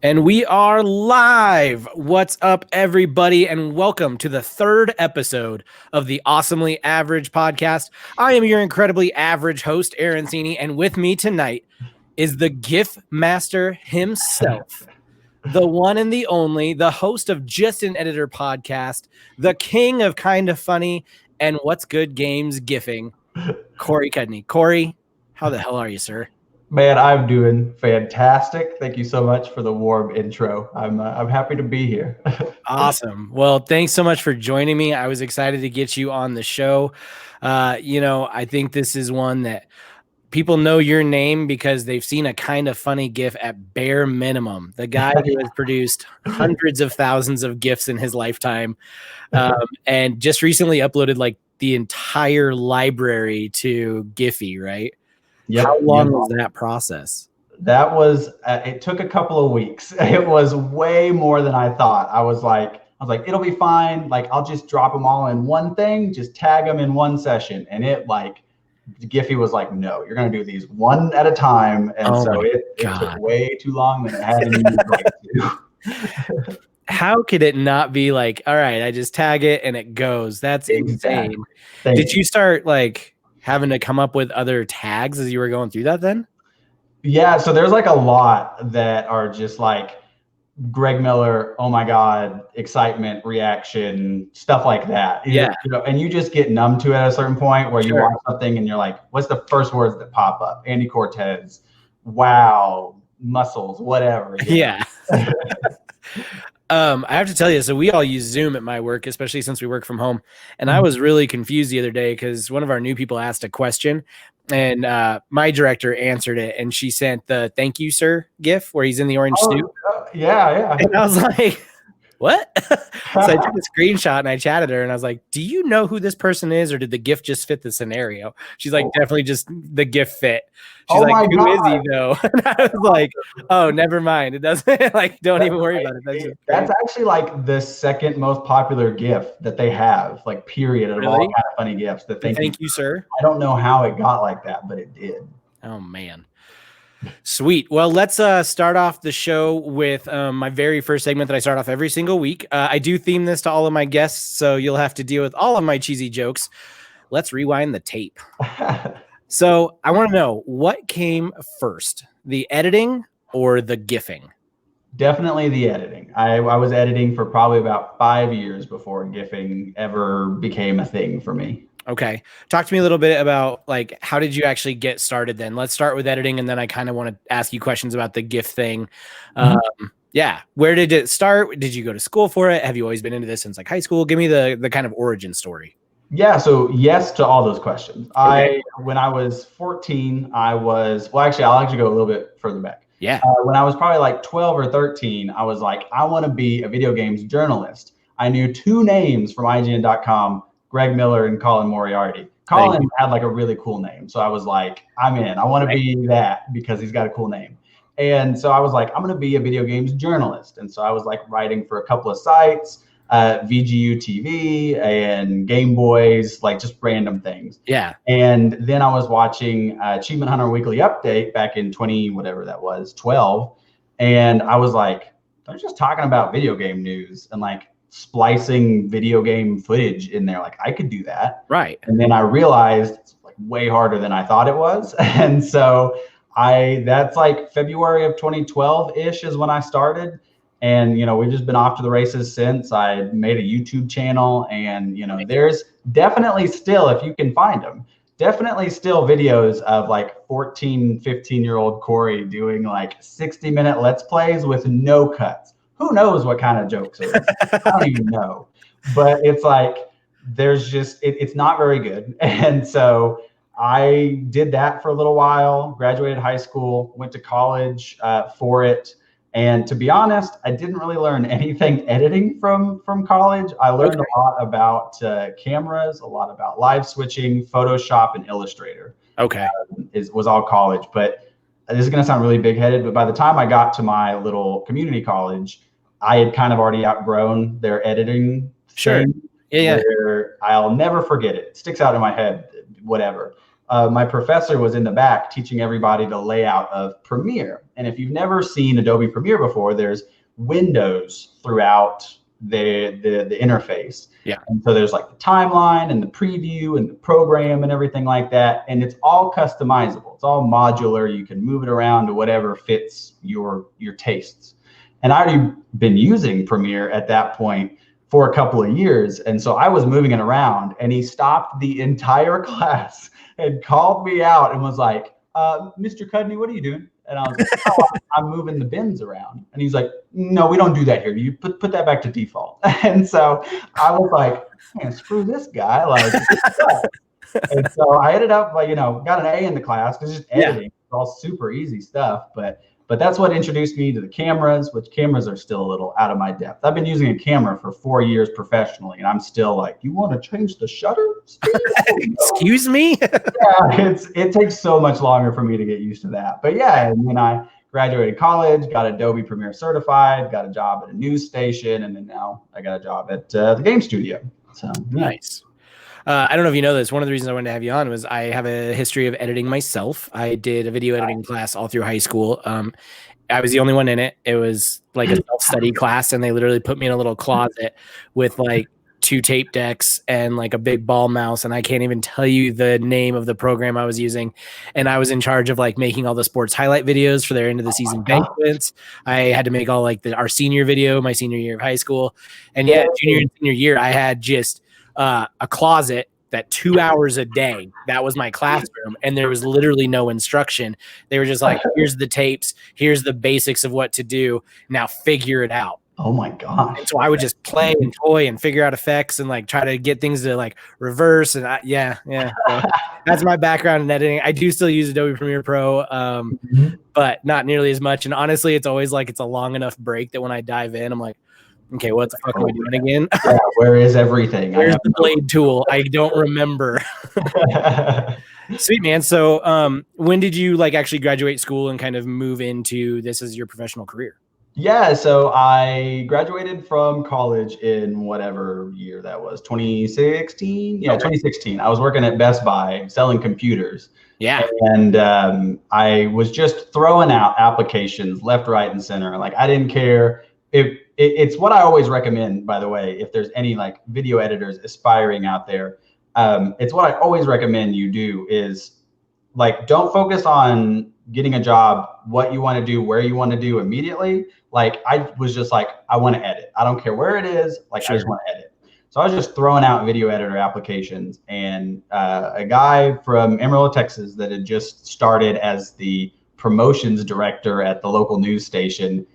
And we are live. What's up, everybody? And welcome to the third episode of the Awesomely Average podcast. I am your incredibly average host, Aaron Cini, and with me tonight is the Gif Master himself, the one and the only, the host of Just an Editor podcast, the king of kind of funny and what's good games gifting, Corey Cudney. Corey, how the hell are you, sir? Man, I'm doing fantastic. Thank you so much for the warm intro. I'm happy to be here. Awesome. Well, thanks so much for joining me. I was excited to get you on the show. I think this is one that people know your name because they've seen a kind of funny GIF at bare minimum. The guy who has produced hundreds of thousands of GIFs in his lifetime, and just recently uploaded like the entire library to Giphy, right? Yep. How long was that process? That was, it took a couple of weeks. It was way more than I thought. I was like, it'll be fine. Like, I'll just drop them all in one thing, just tag them in one session. And Giphy was like, no, you're going to do these one at a time. And it took way too long than it had any to. How could it not be like, all right, I just tag it and it goes? That's insane. Did you start like having to come up with other tags as you were going through that then? Yeah, so there's like a lot that are just like Greg Miller, oh my God, excitement, reaction, stuff like that. Yeah. And you just get numb to it at a certain point where you watch something and you're like, what's the first words that pop up? Andy Cortez, wow, muscles, whatever. Yeah. I have to tell you, so we all use Zoom at my work, especially since we work from home. And I was really confused the other day because one of our new people asked a question and my director answered it. And she sent the thank you, sir GIF where he's in the orange suit. Yeah. And I was like, what? So I took a screenshot and I chatted her and I was like, do you know who this person is or did the GIF just fit the scenario? She's like, definitely just the GIF fit. She's like, who is he though? And I was like, oh, never mind. It doesn't like, don't even worry about it. That's actually like the second most popular GIF that they have, like period, of all kind of funny GIFs. Thank you, sir. I don't know how it got like that, but it did. Oh man. Sweet. Well, let's start off the show with my very first segment that I start off every single week. I do theme this to all of my guests, so you'll have to deal with all of my cheesy jokes. Let's rewind the tape. So I want to know, what came first, the editing or the GIFing? Definitely the editing. I was editing for probably about 5 years before GIFing ever became a thing for me. Okay. Talk to me a little bit about like, how did you actually get started then? Let's start with editing. And then I kind of want to ask you questions about the GIF thing. Yeah. Where did it start? Did you go to school for it? Have you always been into this since like high school? Give me the kind of origin story. Yeah. So yes to all those questions. Okay. When I was 14, I'll actually go a little bit further back. Yeah. When I was probably like 12 or 13, I was like, I want to be a video games journalist. I knew two names from IGN.com, Greg Miller and Colin Moriarty. Colin had like a really cool name. So I was like, I'm in. I want to be that because he's got a cool name. And so I was like, I'm going to be a video games journalist. And so I was like writing for a couple of sites, VGU TV and Game Boys, like just random things. Yeah. And then I was watching Achievement Hunter Weekly Update back in 12. And I was like, they're just talking about video game news and like splicing video game footage in there. Like I could do that. Right. And then I realized it's like way harder than I thought it was. And so that's like February of 2012-ish is when I started. And, we've just been off to the races since. I made a YouTube channel and, there's definitely still, if you can find them, definitely still videos of like 14, 15-year-old Corey doing like 60-minute Let's Plays with no cuts. Who knows what kind of jokes are? I don't even know. But it's like, there's just, it's not very good. And so I did that for a little while, graduated high school, went to college for it. And to be honest, I didn't really learn anything editing from college. I learned a lot about cameras, a lot about live switching, Photoshop, and Illustrator. Okay. Was all college. But this is going to sound really big-headed, but by the time I got to my little community college, I had kind of already outgrown their editing. Sure. Thing, yeah. I'll never forget it. It sticks out in my head, whatever. my professor was in the back teaching everybody the layout of Premiere. And if you've never seen Adobe Premiere before, there's windows throughout the interface. Yeah. And so there's like the timeline and the preview and the program and everything like that. And it's all customizable. It's all modular. You can move it around to whatever fits your tastes. And I'd already been using Premiere at that point for a couple of years. And so I was moving it around, and he stopped the entire class and called me out and was like, Mr. Cudney, what are you doing? And I was like, oh, I'm moving the bins around. And he's like, no, we don't do that here. You put that back to default. And so I was like, man, screw this guy. Like, and so I ended up, like, got an A in the class because just editing. Yeah. It's all super easy stuff. But that's what introduced me to the cameras, which cameras are still a little out of my depth. I've been using a camera for 4 years professionally, and I'm still like, you want to change the shutter speed? Excuse me? Yeah, it takes so much longer for me to get used to that. But yeah, and then I graduated college, got Adobe Premiere certified, got a job at a news station, and then now I got a job at the game studio. So yeah. Nice. I don't know if you know this. One of the reasons I wanted to have you on was I have a history of editing myself. I did a video editing class all through high school. I was the only one in it. It was like a self-study class, and they literally put me in a little closet with like 2 tape decks and like a big ball mouse, and I can't even tell you the name of the program I was using. And I was in charge of like making all the sports highlight videos for their end of the season banquets. I had to make all like our senior video, my senior year of high school. And yeah, junior and senior year, I had just a closet that 2 hours a day, that was my classroom, and there was literally no instruction. They were just like, here's the tapes, here's the basics of what to do, now figure it out. Oh my gosh. And so I would just play and toy and figure out effects and like try to get things to like reverse. And yeah. So that's my background in editing. I do still use Adobe Premiere Pro, but not nearly as much. And honestly, it's always like it's a long enough break that when I dive in, I'm like, okay, what the fuck am I doing again? Yeah, where is everything? Where's the blade tool? I don't remember. Sweet, man. So when did you like actually graduate school and kind of move into this as your professional career? Yeah, so I graduated from college in whatever year that was, 2016? Yeah, okay. 2016. I was working at Best Buy selling computers. Yeah. And I was just throwing out applications left, right, and center. Like, I didn't care if it's what I always recommend, by the way, if there's any like video editors aspiring out there. It's what I always recommend you do is like, don't focus on getting a job, what you want to do, where you want to do immediately. Like, I was just like, I want to edit. I don't care where it is. Like, sure. I just want to edit. So I was just throwing out video editor applications, and a guy from Amarillo, Texas, that had just started as the promotions director at the local news station,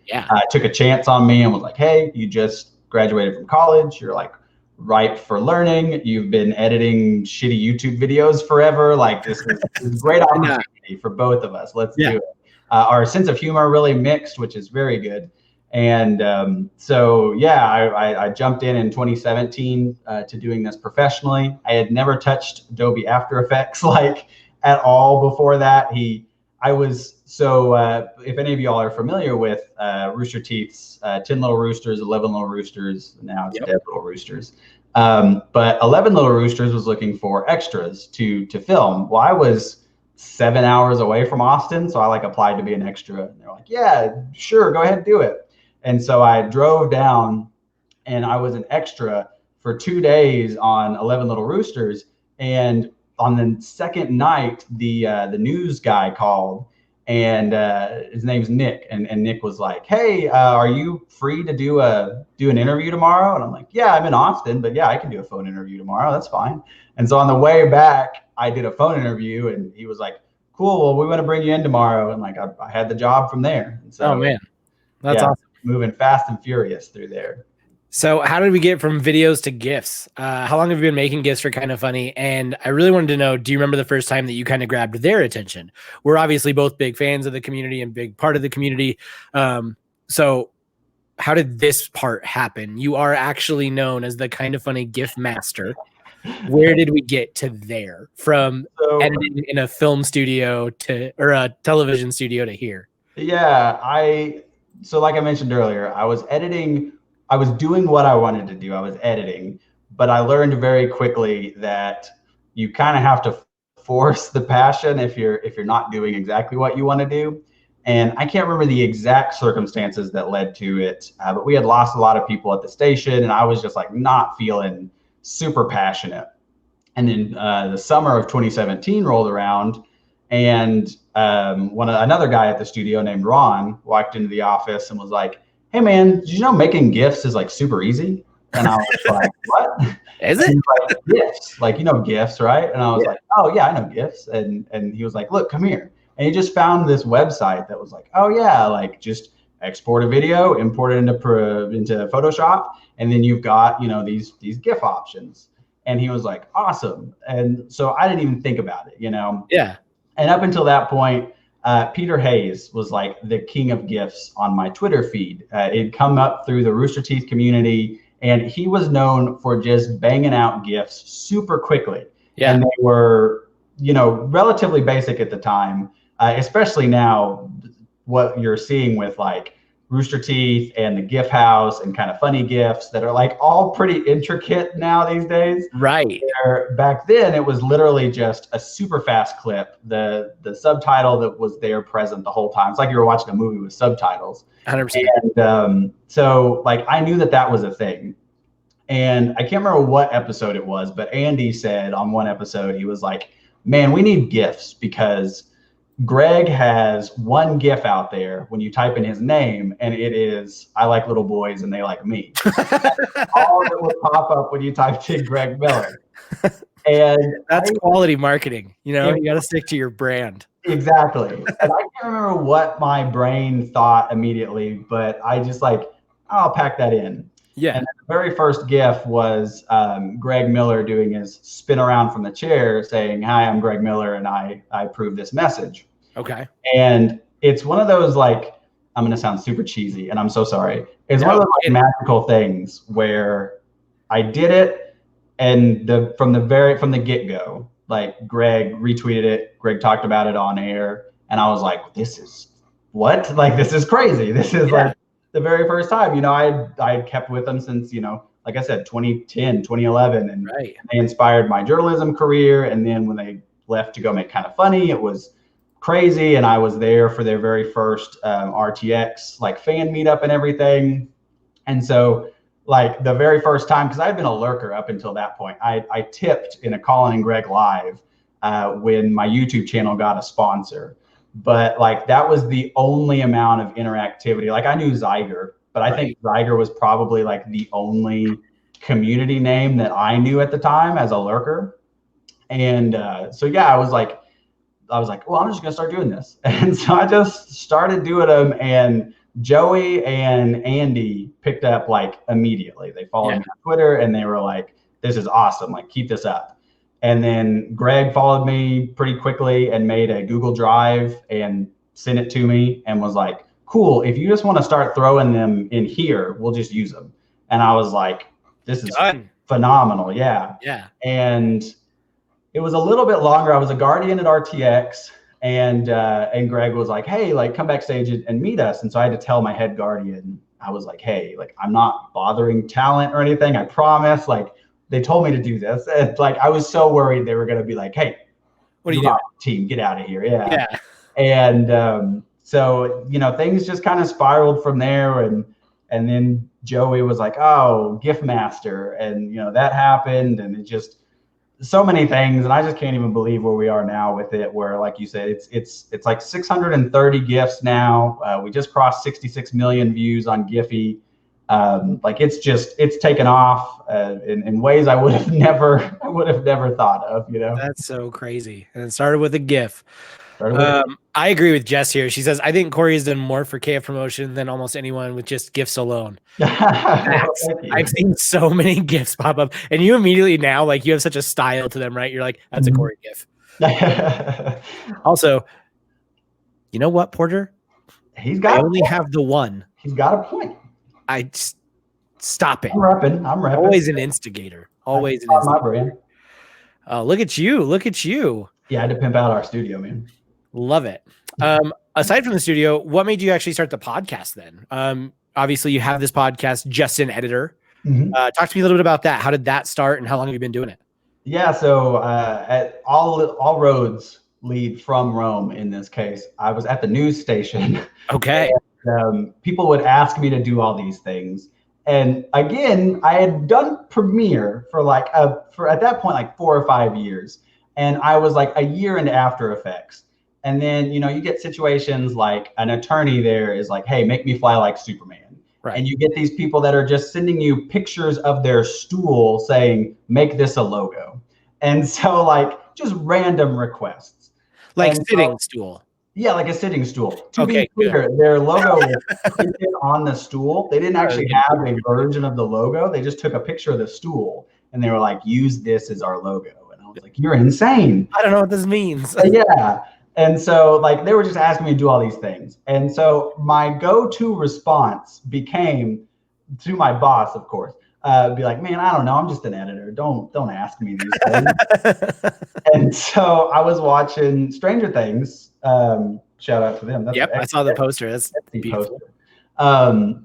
took a chance on me and was like, hey, you just graduated from college. You're like ripe for learning. You've been editing shitty YouTube videos forever. Like, this is a great opportunity for both of us. Let's do it. Our sense of humor really mixed, which is very good. And so, yeah, I jumped in 2017 to doing this professionally. I had never touched Adobe After Effects like at all before that. If any of y'all are familiar with Rooster Teeth's 10 Little Roosters, 11 Little Roosters, now it's Dead Little Roosters. But 11 Little Roosters was looking for extras to film. Well, I was 7 hours away from Austin, so I like applied to be an extra. And they're like, yeah, sure, go ahead and do it. And so I drove down, and I was an extra for 2 days on 11 Little Roosters. And on the second night, the news guy called, and his name's Nick, and Nick was like, hey, are you free to do an interview tomorrow? And I'm like, yeah, I'm in Austin, but yeah, I can do a phone interview tomorrow. That's fine. And so on the way back, I did a phone interview, and he was like, cool, well, we want to bring you in tomorrow. And like, I had the job from there. And so, oh man, that's awesome. Moving fast and furious through there. So how did we get from videos to GIFs? How long have you been making GIFs for Kind of Funny? And I really wanted to know, do you remember the first time that you kind of grabbed their attention? We're obviously both big fans of the community and big part of the community. So how did this part happen? You are actually known as the Kind of Funny Gif Master. Where did we get to there from editing in a film studio or a television studio to here? Yeah, so like I mentioned earlier, I was doing what I wanted to do. I was editing, but I learned very quickly that you kind of have to force the passion if you're not doing exactly what you want to do. And I can't remember the exact circumstances that led to it, but we had lost a lot of people at the station, and I was just like not feeling super passionate. And then the summer of 2017 rolled around, and another guy at the studio named Ron walked into the office and was like, "Hey man, did you know making GIFs is like super easy?" And I was like, "What?" Is it? Like, GIFs, like, you know, GIFs, right? And I was like, "Oh yeah, I know GIFs." And he was like, "Look, come here." And he just found this website that was like, "Oh yeah, like just export a video, import it into Photoshop, and then you've got, you know, these GIF options." And he was like, "Awesome." And so I didn't even think about it, you know? Yeah. And up until that point, Peter Hayes was like the king of GIFs on my Twitter feed. It'd come up through the Rooster Teeth community, and he was known for just banging out GIFs super quickly. Yeah. And they were, you know, relatively basic at the time, especially now what you're seeing with like Rooster Teeth and the GIF House and kind of funny GIFs that are like all pretty intricate now these days. Right. Where back then it was literally just a super fast clip. The subtitle that was there present the whole time. It's like you were watching a movie with subtitles. 100%. And so like I knew that was a thing. And I can't remember what episode it was, but Andy said on one episode, he was like, "Man, we need GIFs because Greg has one GIF out there when you type in his name, and it is, 'I like little boys and they like me.'" All that would pop up when you typed in Greg Miller. And that's quality marketing. You know, you got to stick to your brand. Exactly. And I can't remember what my brain thought immediately, but I just like, I'll pack that in. Yeah. And the very first GIF was Greg Miller doing his spin around from the chair saying, "Hi, I'm Greg Miller, and I approve this message." Okay. And it's one of those, like, I'm going to sound super cheesy, and I'm so sorry. It's one of those like magical things where I did it, and from the get-go, like Greg retweeted it, Greg talked about it on air, and I was like, "This is what? Like, this is crazy. This is like the very first time." You know, I kept with them since, you know, like I said, 2010, 2011, and they inspired my journalism career. And then when they left to go make Kind of Funny, it was crazy. And I was there for their very first RTX like fan meetup and everything. And so like the very first time, because I'd been a lurker up until that point, I tipped in a Colin and Greg live when my YouTube channel got a sponsor. But like that was the only amount of interactivity. Like I knew Zyger, but I think Zyger was probably like the only community name that I knew at the time as a lurker. And so yeah, I was like, well, I'm just gonna start doing this. And so I just started doing them, and Joey and Andy picked up like immediately. They followed me on Twitter, and they were like, "This is awesome, like keep this up." And then Greg followed me pretty quickly and made a Google Drive and sent it to me and was like, "Cool, if you just want to start throwing them in here, we'll just use them." And I was like, "This is phenomenal." Yeah. And it was a little bit longer. I was a Guardian at RTX, and Greg was like, "Hey, like come backstage and meet us." And so I had to tell my head Guardian, I was like, "Hey, like I'm not bothering talent or anything. I promise. Like they told me to do this." And like I was so worried they were gonna be like, "Hey, what are you doing? Team, get out of here." Yeah. And so you know, things just kind of spiraled from there, and then Joey was like, "Oh, Gif Master," and you know that happened, and it just so many things, and I just can't even believe where we are now with it. Where, like you said, it's like 630 GIFs now. We just crossed 66 million views on Giphy. Like it's taken off in ways I would have never thought of. You know, that's so crazy. And it started with a GIF. I agree with Jess here. She says, "I think Corey has done more for KF promotion than almost anyone with just GIFs alone." I've seen so many GIFs pop up, and you immediately now, like you have such a style to them, right? You're like, "That's a Corey GIF." Also, you know what, Porter? I only have the one. He's got a point. I just stop it. I'm repping. Always an instigator. Always an instigator. Oh, look at you. Look at you. Yeah, I had to pimp out our studio, man. Love it. Aside from the studio, what made you actually start the podcast then? Obviously, you have this podcast, Just an Editor. Talk to me a little bit about that. How did that start, and how long have you been doing it? Yeah, so at all roads lead from Rome in this case. I was at the news station. Okay. People would ask me to do all these things. And again, I had done Premiere for at that point like 4 or 5 years. And I was like a year into After Effects. And then, you get situations like an attorney there is like, hey, make me fly like Superman. Right. And you get these people that are just sending you pictures of their stool saying, make this a logo. And so like just random requests. Like And sitting so, stool. yeah, like a sitting stool. To be Okay, good. clear, their logo was printed on the stool. They didn't actually have a version of the logo. They just took a picture of the stool and they were like, use this as our logo. And I was like, you're insane. I don't know what this means. Yeah. And so like they were just asking me to do all these things. And so my go-to response became to my boss, of course, be like, man, I don't know. I'm just an editor. Don't ask me these things. And so I was watching Stranger Things. Shout out to them. That's I saw the poster. That's beautiful. Poster.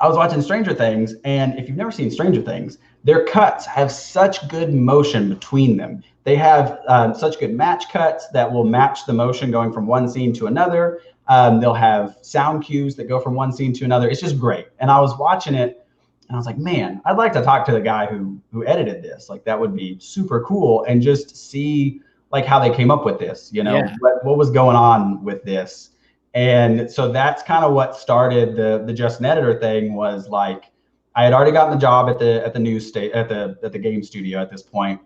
I was watching Stranger Things, and if you've never seen Stranger Things, their cuts have such good motion between them. They have such good match cuts that will match the motion going from one scene to another. They'll have sound cues that go from one scene to another. It's just great. And I was watching it, and I was like, man, I'd like to talk to the guy who edited this. Like that would be super cool, and just see like how they came up with this. What was going on with this. And so that's kind of what started the Just an Editor thing. Was like I had already gotten the job at the news state at the game studio at this point,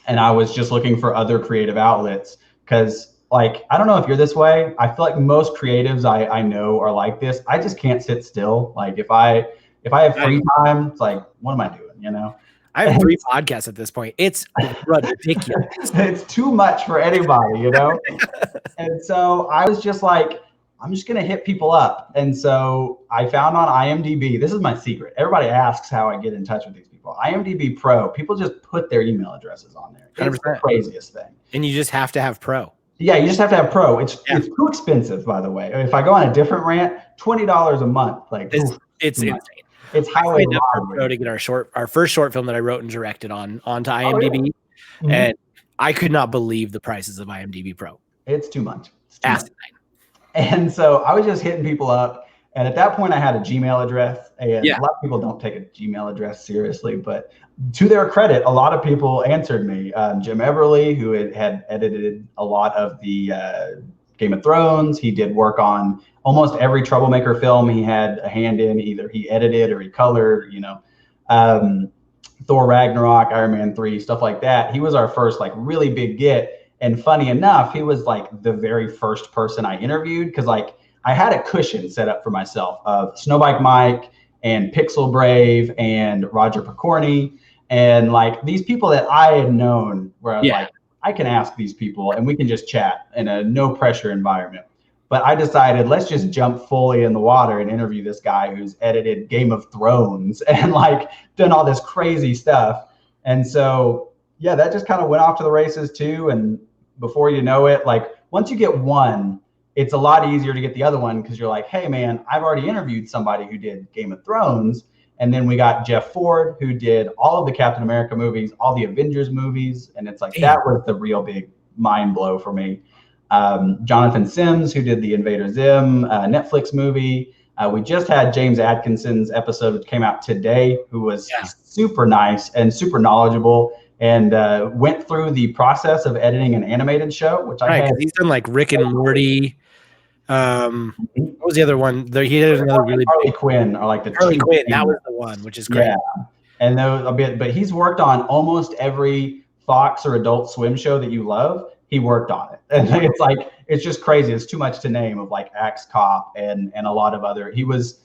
and I was just looking for other creative outlets because like I don't know if you're this way. I feel like most creatives I know are like this. I just can't sit still. Like if I have free time, it's like what am I doing? I have 3 podcasts at this point. It's ridiculous. It's too much for anybody, And so I was just like, I'm just going to hit people up. And so I found on IMDb, this is my secret. Everybody asks how I get in touch with these people. IMDb Pro, people just put their email addresses on there. It's 100%. The craziest thing. And you just have to have Pro. Yeah, you just have to have Pro. It's too expensive, by the way. If I go on a different rant, $20 a month. Like it's insane. It's highway Pro to get our first short film that I wrote and directed onto IMDb, and I could not believe the prices of IMDb Pro. It's too much. And so I was just hitting people up, and at that point I had a Gmail address, and a lot of people don't take a Gmail address seriously, but to their credit, a lot of people answered me. Jim Everly, who had edited a lot of the Game of Thrones, he did work on almost every Troublemaker film he had a hand in. Either he edited or he colored, Thor Ragnarok, Iron Man 3, stuff like that. He was our first like really big get. And funny enough, he was like the very first person I interviewed because like I had a cushion set up for myself of Snowbike Mike and Pixel Brave and Roger Picorni and like these people that I had known where I was like, I can ask these people and we can just chat in a no pressure environment. But I decided let's just jump fully in the water and interview this guy who's edited Game of Thrones and like done all this crazy stuff. And so, yeah, that just kind of went off to the races too. And before you know it, like once you get one, it's a lot easier to get the other one because you're like, hey, man, I've already interviewed somebody who did Game of Thrones. And then we got Jeff Ford, who did all of the Captain America movies, all the Avengers movies. And it's like that was the real big mind blow for me. Jonathan Sims, who did the Invader Zim Netflix movie. We just had James Atkinson's episode, which came out today, who was super nice and super knowledgeable. And went through the process of editing an animated show, which I had. He's done like Rick and Morty. What was the other one? He did another really Harley Quinn, or like the Harley Quinn. That was the one, which is great. Yeah, and those a bit, but he's worked on almost every Fox or Adult Swim show that you love. He worked on it, and it's like it's just crazy. It's too much to name of like Axe Cop and a lot of other. He was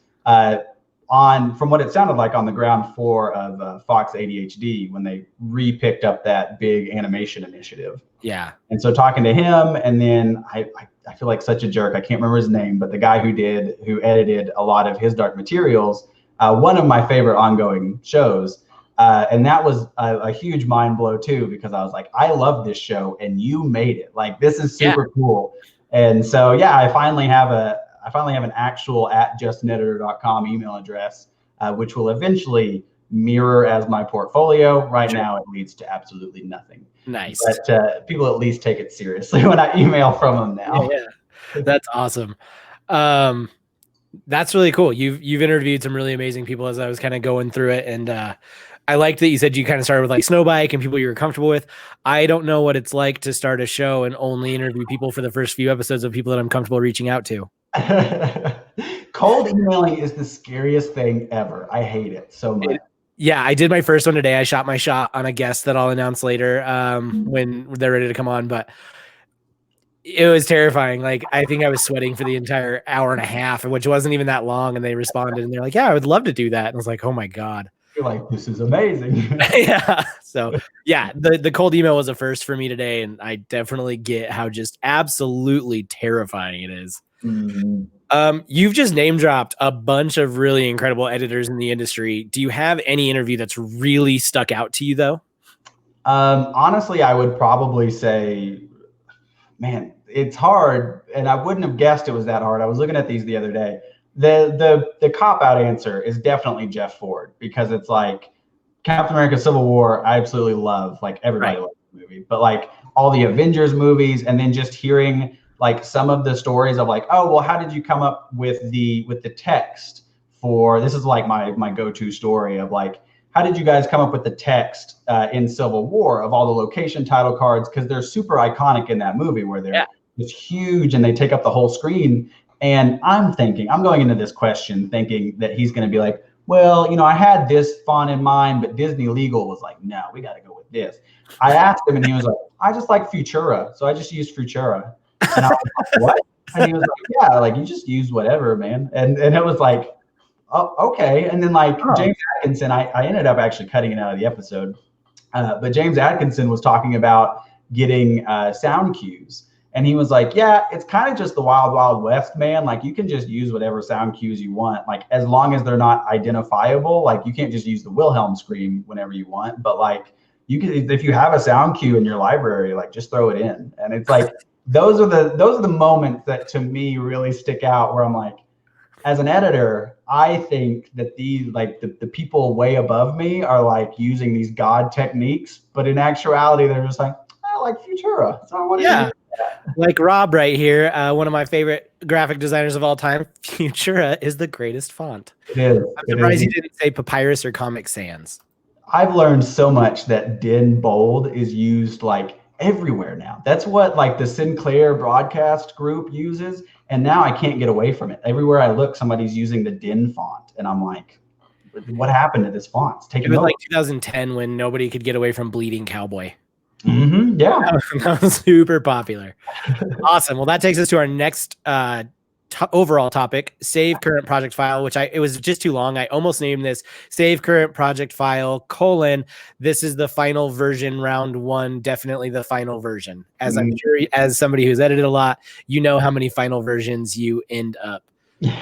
on, from what it sounded like, on the ground floor of Fox ADHD when they re-picked up that big animation initiative. Yeah. And so talking to him, and then I feel like such a jerk. I can't remember his name, but the guy who edited a lot of his Dark Materials, one of my favorite ongoing shows. And that was a huge mind blow too, because I was like, I love this show and you made it. Like, this is super cool. And so, yeah, I finally have an actual @justineditor.com email address, which will eventually mirror as my portfolio. Right now, it leads to absolutely nothing. Nice. But people at least take it seriously when I email from them now. Yeah. That's awesome. That's really cool. You've interviewed some really amazing people as I was kind of going through it, and I liked that you said you kind of started with like Snowbike and people you were comfortable with. I don't know what it's like to start a show and only interview people for the first few episodes of people that I'm comfortable reaching out to. Cold emailing is the scariest thing ever. I hate it so much. Yeah, I did my first one today. I shot my shot on a guest that I'll announce later when they're ready to come on, but it was terrifying. Like, I think I was sweating for the entire hour and a half, which wasn't even that long. And they responded and they're like, yeah, I would love to do that. And I was like, oh my God. You're like, this is amazing. Yeah. So yeah, the cold email was a first for me today. And I definitely get how just absolutely terrifying it is. Mm-hmm. You've just name dropped a bunch of really incredible editors in the industry. Do you have any interview that's really stuck out to you though? Honestly, I would probably say, man, it's hard, and I wouldn't have guessed it was that hard. I was looking at these the other day. The cop out answer is definitely Jeff Ford, because it's like Captain America: Civil War. I absolutely love, like everybody loves the movie, but like all the Avengers movies, and then just hearing like some of the stories of like, oh well, how did you come up with the text for this? Is like my go-to story of like, how did you guys come up with the text in Civil War of all the location title cards? Because they're super iconic in that movie where they're just huge and they take up the whole screen. And I'm going into this question thinking that he's going to be like, well, I had this font in mind, but Disney Legal was like, no, we got to go with this. I asked him and he was like, I just like Futura. So I just used Futura. And I was like, what? And he was like, yeah, like you just use whatever, man. And it was like, oh, okay. And then like James Atkinson, I ended up actually cutting it out of the episode. But James Atkinson was talking about getting sound cues. And he was like, yeah, it's kind of just the wild, wild west, man. Like you can just use whatever sound cues you want. Like as long as they're not identifiable, like you can't just use the Wilhelm scream whenever you want. But like you can, if you have a sound cue in your library, like just throw it in. And it's like, those are the moments that to me really stick out where I'm like, as an editor, I think that these like the people way above me are like using these God techniques, but in actuality, they're just like, I like Futura. So what like Rob right here, one of my favorite graphic designers of all time. Futura is the greatest font. It is. I'm surprised he didn't say Papyrus or Comic Sans. I've learned so much that DIN bold is used like everywhere now. That's what like the Sinclair broadcast group uses. And now I can't get away from it. Everywhere I look, somebody's using the DIN font. And I'm like, what happened to this font? It's taking over. Like 2010 when nobody could get away from Bleeding Cowboy. Mm-hmm. Yeah. That was super popular. Awesome. Well, that takes us to our next overall topic, save current project file, which it was just too long. I almost named this save current project file : this is the final version, round one, definitely the final version. As I'm sure, as somebody who's edited a lot, you know how many final versions you end up. You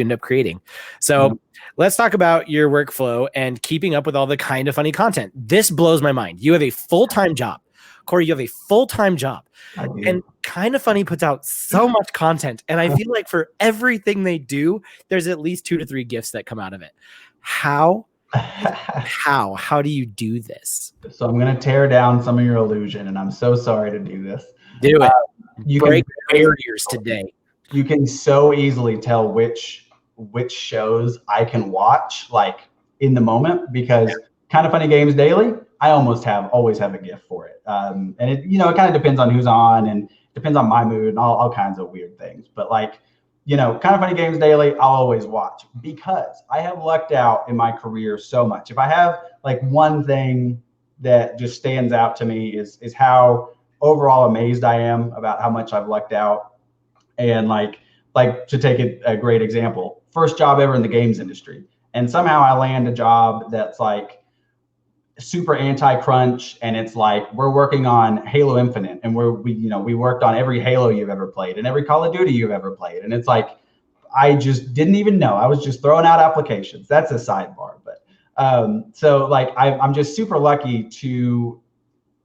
end up creating. So let's talk about your workflow and keeping up with all the kind of funny content. This blows my mind. You have a full-time job. Corey, you have a full-time job. And Kind of Funny puts out so much content. And I feel like for everything they do, there's at least 2 to 3 gifts that come out of it. How do you do this? So I'm going to tear down some of your illusion, and I'm so sorry to do this. Do it. You break barriers today. You can so easily tell which shows I can watch like in the moment, because Kind of Funny Games Daily, I always have a gift for it. And it, it kind of depends on who's on and depends on my mood and all kinds of weird things. But like, Kind of Funny Games Daily, I'll always watch because I have lucked out in my career so much. If I have like one thing that just stands out to me is how overall amazed I am about how much I've lucked out. And like to take a great example, first job ever in the games industry. And somehow I land a job that's like super anti-crunch, and it's like we're working on Halo Infinite, and we worked on every Halo you've ever played and every Call of Duty you've ever played. And it's like I just didn't even know. I was just throwing out applications. That's a sidebar. But so like I'm just super lucky to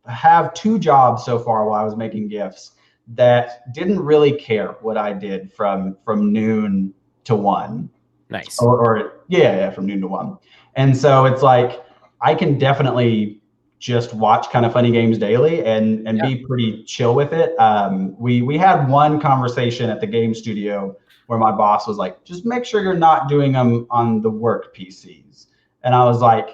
have 2 jobs so far while I was making GIFs that didn't really care what I did from noon to 1. Nice. Or yeah, from noon to 1. And so it's like I can definitely just watch Kind of Funny Games daily and be pretty chill with it. We had one conversation at the game studio where my boss was like, just make sure you're not doing them on the work PCs. And I was like,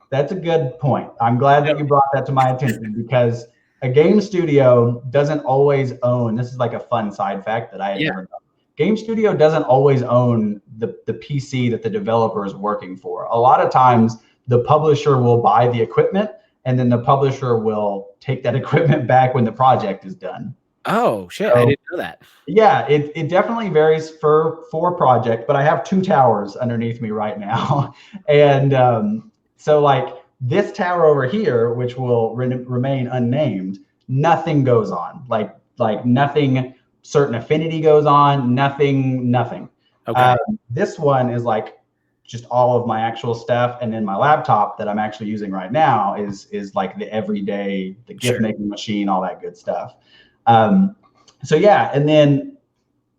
that's a good point. I'm glad that you brought that to my attention, because a game studio doesn't always own, this is like a fun side fact that I had never known. Game studio doesn't always own the PC that the developer is working for. A lot of times the publisher will buy the equipment, and then the publisher will take that equipment back when the project is done. Oh shit, I didn't know that. Yeah, it definitely varies for project, but I have 2 towers underneath me right now. And so like this tower over here, which will remain unnamed, nothing goes on. Like nothing, certain affinity goes on, nothing. Okay. This one is like just all of my actual stuff, and then my laptop that I'm actually using right now is like the everyday, the GIF making machine, all that good stuff. So yeah, and then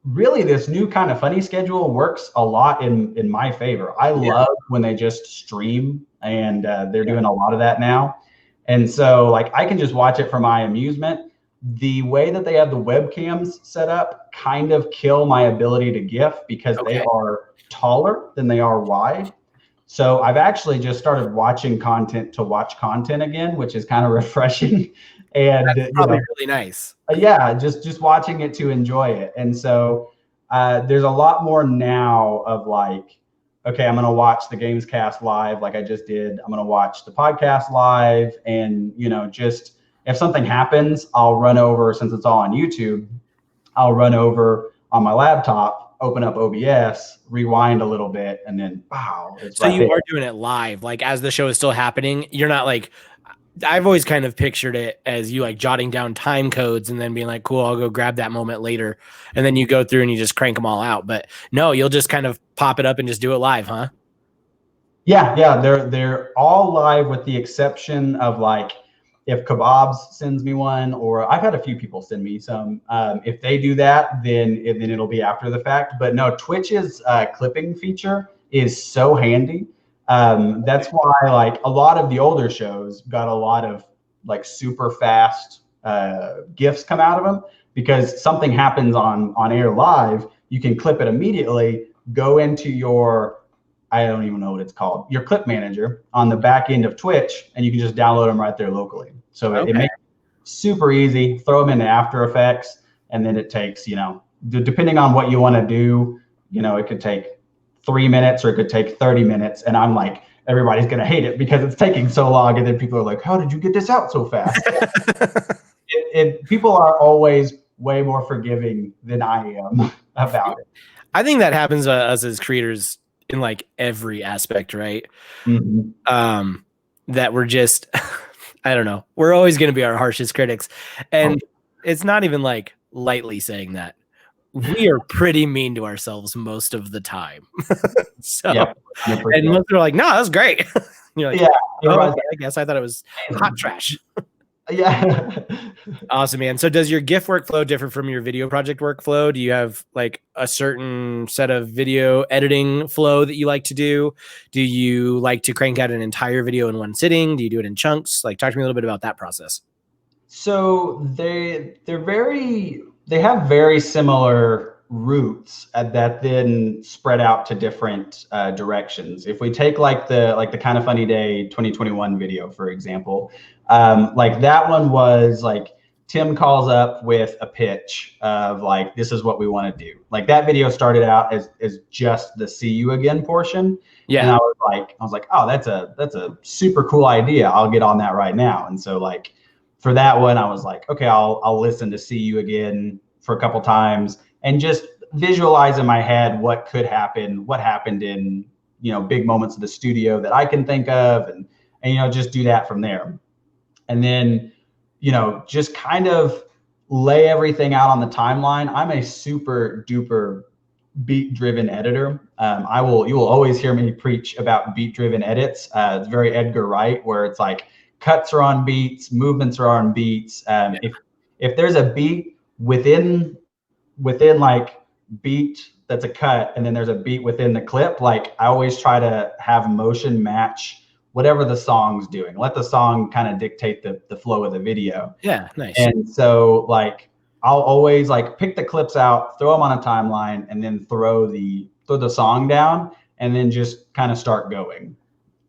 really this new Kind of Funny schedule works a lot in my favor. I love when they just stream, and they're doing a lot of that now. And so like I can just watch it for my amusement. The way that they have the webcams set up kind of kill my ability to GIF, because they are taller than they are wide. So I've actually just started watching content to watch content again, which is kind of refreshing. And that's probably really nice. Yeah, just watching it to enjoy it. And so there's a lot more now of like, okay, I'm going to watch the Games Cast live like I just did. I'm going to watch the podcast live, and just if something happens, I'll run over, since it's all on YouTube, I'll run over on my laptop, open up OBS, rewind a little bit, and then wow. So you are doing it live, like as the show is still happening. You're not like, I've always kind of pictured it as you like jotting down time codes and then being like, cool, I'll go grab that moment later. And then you go through and you just crank them all out. But no, you'll just kind of pop it up and just do it live, huh? Yeah. They're all live, with the exception of like if Kebabs sends me one, or I've had a few people send me some. If they do that, then it'll be after the fact. But no, Twitch's clipping feature is so handy. That's why like a lot of the older shows got a lot of like super fast GIFs come out of them, because something happens on air live, you can clip it immediately, go into your, I don't even know what it's called, your clip manager on the back end of Twitch, and you can just download them right there locally. So it makes it super easy. Throw them into After Effects, and then it takes, depending on what you want to do, it could take 3 minutes or it could take 30 minutes. And I'm like, everybody's going to hate it because it's taking so long. And then people are like, how did you get this out so fast? People are always way more forgiving than I am about it. I think that happens to us as creators in like every aspect, right? Mm-hmm. That we're just, I don't know. We're always going to be our harshest critics. And it's not even like lightly saying that. We are pretty mean to ourselves most of the time. So, and most are like, no, that's great. You're like, I guess I thought it was hot trash. Yeah. Awesome, man. So does your GIF workflow differ from your video project workflow? Do you have like a certain set of video editing flow that you like to do? Do you like to crank out an entire video in one sitting? Do you do it in chunks? Like, talk to me a little bit about that process. So they have very similar roots that then spread out to different directions. If we take like the Kind of Funny Day 2021 video, for example, like that one was like Tim calls up with a pitch of like, this is what we want to do. Like that video started out as just the see you again portion. Yeah. And I was like, oh, that's a super cool idea. I'll get on that right now. And so like for that one, I was like, okay, I'll listen to see you again for a couple times and just visualize in my head what could happen, what happened in, big moments of the studio that I can think of, and just do that from there. And then, just kind of lay everything out on the timeline. I'm a super duper beat driven editor. You will always hear me preach about beat driven edits. It's very Edgar Wright, where it's like cuts are on beats, movements are on beats. If there's a beat within like beat that's a cut, and then there's a beat within the clip. Like I always try to have motion match whatever the song's doing. Let the song kind of dictate the flow of the video. Yeah, nice. And so like I'll always like pick the clips out, throw them on a timeline, and then throw the song down, and then just kind of start going.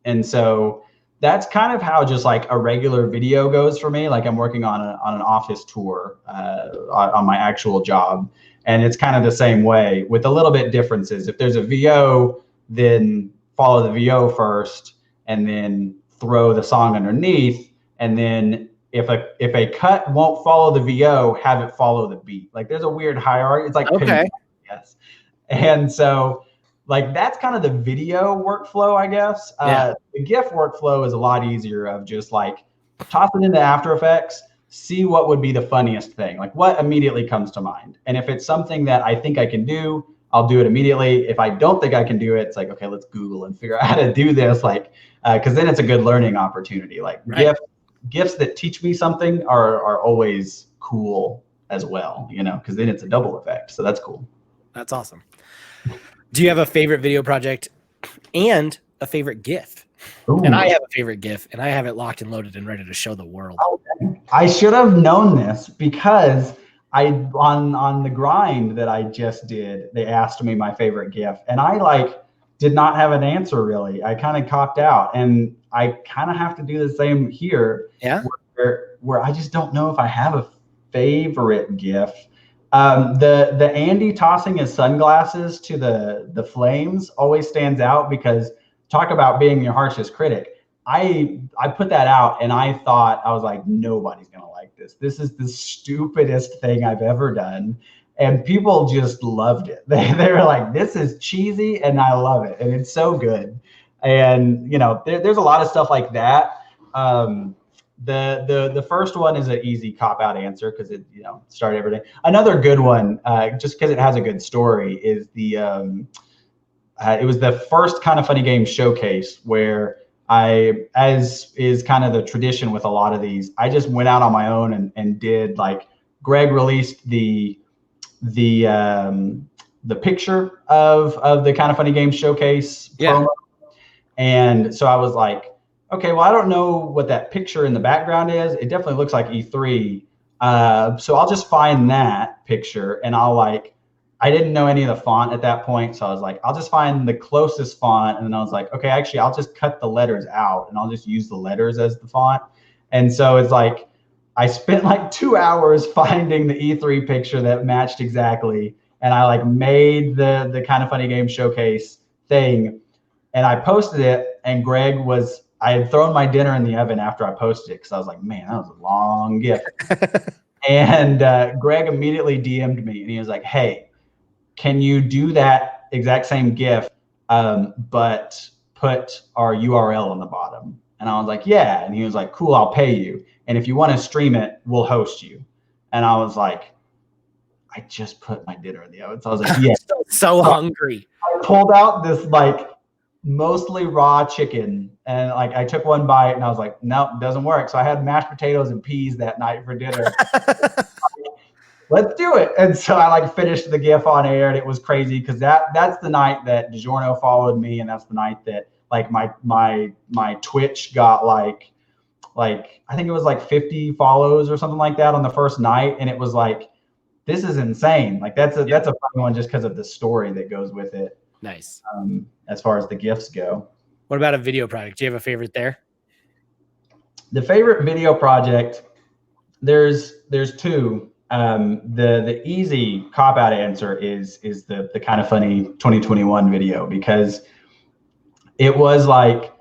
And so that's kind of how just like a regular video goes for me. Like I'm working on an office tour on my actual job, and it's kind of the same way with a little bit differences. If there's a VO, then follow the VO first, and then throw the song underneath. And then if a cut won't follow the VO, have it follow the beat. Like there's a weird hierarchy. It's like okay, yes. And so like that's kind of the video workflow, I guess. The GIF workflow is a lot easier of just like toss it into After Effects, see what would be the funniest thing, like what immediately comes to mind. And if it's something that I think I can do, I'll do it immediately. If I don't think I can do it, it's like, okay, let's Google and figure out how to do this. Like, because then it's a good learning opportunity. Like GIFs that teach me something are always cool as well, you know, because then it's a double effect. So that's cool. That's awesome. Do you have a favorite video project and a favorite GIF? Ooh. And I have a favorite GIF, and I have it locked and loaded and ready to show the world. Okay. I should have known this because on the grind that I just did, they asked me my favorite GIF, and I like did not have an answer really. I kind of copped out, and I kind of have to do the same here. Yeah. Where I just don't know if I have a favorite GIF. The Andy tossing his sunglasses to the flames always stands out because talk about being your harshest critic. I put that out and I was like, nobody's gonna like this. This is the stupidest thing I've ever done. And people just loved it. They were like, this is cheesy and I love it. And it's so good. And you know, there's a lot of stuff like that. The first one is an easy cop-out answer because it, you know, started everything. Another good one, just because it has a good story, is it was the first Kind of Funny Game showcase where as is kind of the tradition with a lot of these, I just went out on my own and did like Greg released the picture of the Kind of Funny Game showcase promo. And so I was like, okay, well, I don't know what that picture in the background is. It definitely looks like E3. So I'll just find that picture and I didn't know any of the font at that point. So I was like, I'll just find the closest font. And then I was like, okay, actually, I'll just cut the letters out and I'll just use the letters as the font. And so it's like, I spent like 2 hours finding the E3 picture that matched exactly. And I like made the Kind of Funny Game showcase thing. And I posted it, and I had thrown my dinner in the oven after I posted it because I was like, man, that was a long GIF. And Greg immediately DM'd me and he was like, hey, can you do that exact same GIF, but put our URL on the bottom? And I was like, yeah. And he was like, cool, I'll pay you. And if you want to stream it, we'll host you. And I was like, I just put my dinner in the oven. So I was like, yeah. So hungry. I pulled out this like mostly raw chicken and like I took one bite and I was like, nope, doesn't work. So I had mashed potatoes and peas that night for dinner. Let's do it. And so I like finished the GIF on air, and it was crazy because that's the night that DiGiorno followed me, and that's the night that like my Twitch got like I think it was like 50 follows or something like that on the first night, and it was like, this is insane. Like that's a funny one just because of the story that goes with it. Nice. As far as the GIFs go. What about a video project? Do you have a favorite there? The favorite video project, there's two. The easy cop-out answer is the Kind of Funny 2021 video, because it was like,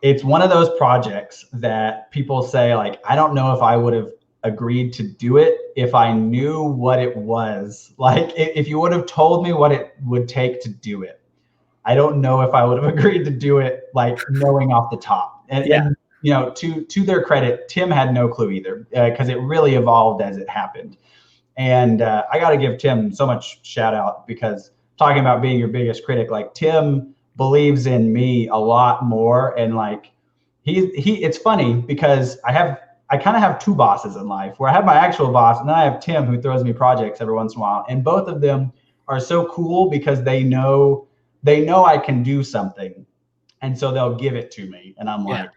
it's one of those projects that people say like, I don't know if I would have agreed to do it if I knew what it was. Like if you would have told me what it would take to do it, I don't know if I would have agreed to do it, like knowing off the top. And you know, to their credit, Tim had no clue either, because it really evolved as it happened. And I got to give Tim so much shout out, because talking about being your biggest critic, like Tim believes in me a lot more. And like it's funny because I kind of have two bosses in life, where I have my actual boss and then I have Tim, who throws me projects every once in a while. And both of them are so cool because they know I can do something, and so they'll give it to me, and I'm like,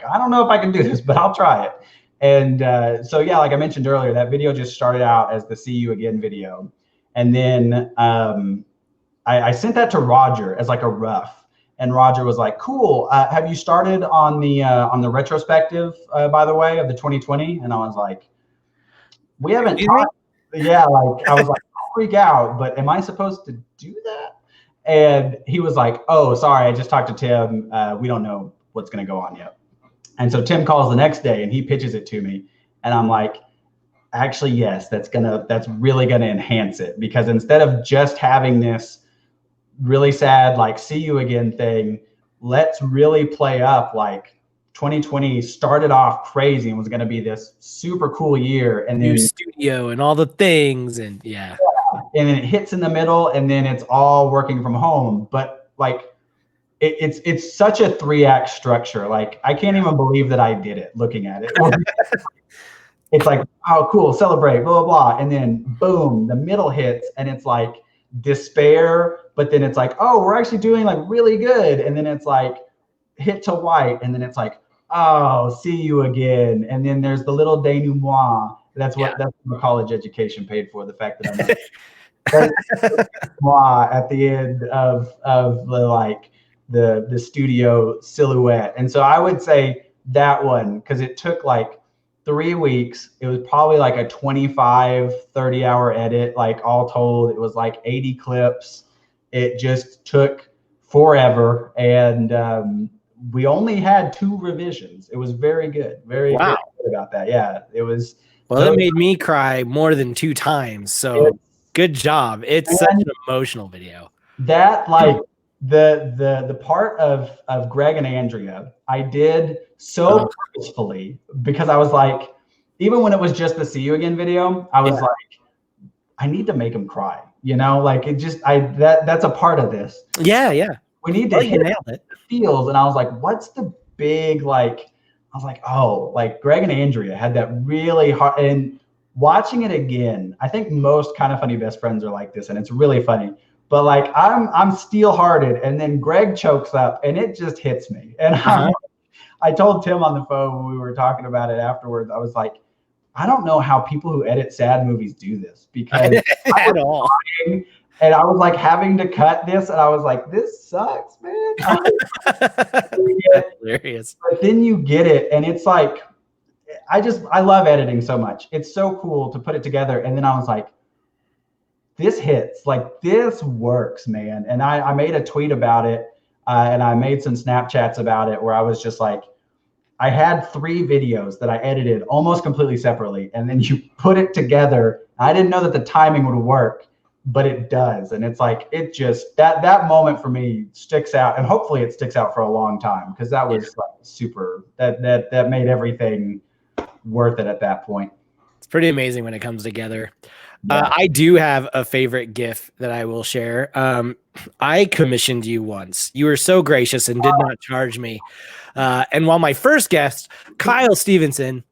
I don't know if I can do this, but I'll try it. And so yeah, like I mentioned earlier, that video just started out as the "See You Again" video, and then I sent that to Roger as like a rough, and Roger was like, "Cool. Have you started on the retrospective, by the way, of the 2020?" And I was like, "We haven't talked." Yeah, like I was like, "I'll freak out, but am I supposed to do that?" And he was like, "Oh, sorry, I just talked to Tim. We don't know what's going to go on yet." And so Tim calls the next day and he pitches it to me, and I'm like, "Actually, yes, that's really gonna enhance it, because instead of just having this really sad like see you again thing, let's really play up like 2020 started off crazy and was going to be this super cool year, and then new studio and all the things, and and then it hits in the middle, and then it's all working from home, but like it's such a 3-act structure. Like I can't even believe that I did it looking at it. It's like, oh, cool, celebrate, blah, blah, blah. And then boom, the middle hits, and it's like despair, but then it's like, oh, we're actually doing like really good. And then it's like hit to white, and then it's like, oh, see you again. And then there's the little denouement. That's what my college education paid for, the fact that I'm at the end of the studio silhouette. And so I would say that one, because it took like 3 weeks. It was probably like a 25-30 hour edit, like all told. It was like 80 clips. It just took forever, and we only had 2 revisions. It was very good. Very good about that. Yeah, it was. Well, it made me cry more than 2 times. So good job. It's such an emotional video. That like the part of Greg and Andrea, I did so purposefully, because I was like, even when it was just the "See You Again" video, I was like, I need to make him cry, like it just, that's a part of this. Yeah. We need to hit the feels. And I was like, what's the big, like, I was like, oh, like Greg and Andrea had that really hard, and watching it again, I think most Kind of Funny best friends are like this, and it's really funny. But like I'm steel-hearted, and then Greg chokes up, and it just hits me. And I told Tim on the phone when we were talking about it afterwards, I was like, I don't know how people who edit sad movies do this, because at all. And I was like having to cut this, and I was like, this sucks, man. Hilarious. But then you get it, and it's like, I love editing so much. It's so cool to put it together. And then I was like, this hits, like this works, man. And I made a tweet about it, and I made some Snapchats about it, where I was just like, I had 3 videos that I edited almost completely separately, and then you put it together. I didn't know that the timing would work, but it does. And it's like, it just, that moment for me sticks out, and hopefully it sticks out for a long time, because that was like super, that made everything worth it at that point. It's pretty amazing when it comes together. I do have a favorite GIF that I will share. I commissioned you once. You were so gracious and did not charge me. And while my first guest, Kyle Stevenson,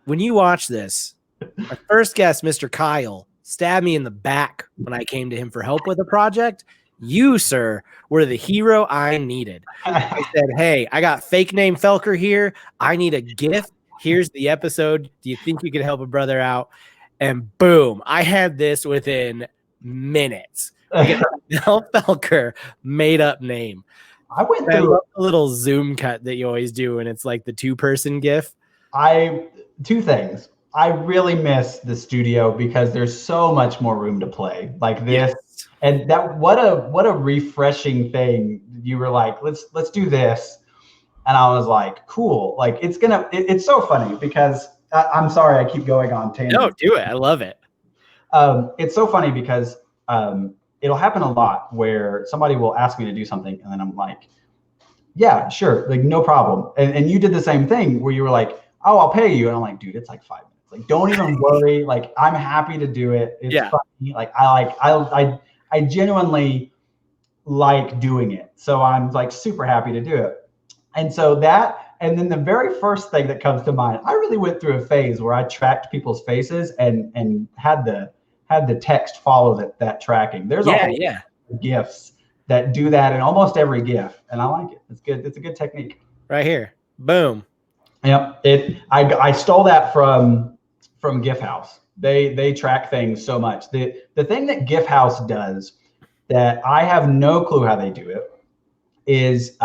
when you watch this, my first guest, Mr. Kyle, stabbed me in the back when I came to him for help with a project. You, sir, were the hero I needed. I said, hey, I got fake name Felker here. I need a GIF. Here's the episode. Do you think you could help a brother out? And boom, I had this within minutes. Mel Felker made up name. I went through a little zoom cut that you always do, and it's like the 2-person GIF. 2 things. I really miss the studio, because there's so much more room to play like this. Yes. And that, what a refreshing thing. You were like, let's do this. And I was like, cool. Like it's so funny, because I'm sorry, I keep going on tangents. No, do it. I love it. It's so funny because it'll happen a lot where somebody will ask me to do something, and then I'm like, yeah, sure, like no problem. And you did the same thing, where you were like, oh, I'll pay you. And I'm like, dude, it's like 5 minutes. Like, don't even worry. Like, I'm happy to do it. It's funny. Like, I genuinely like doing it. So I'm like super happy to do it. And so that, and then the very first thing that comes to mind, I really went through a phase where I tracked people's faces and had had the text follow that tracking. There's a whole GIFs that do that in almost every GIF, and I like it. It's good. It's a good technique. Right here, boom. Yep. I stole that from Gif House. They track things so much. The thing that Gif House does that I have no clue how they do it is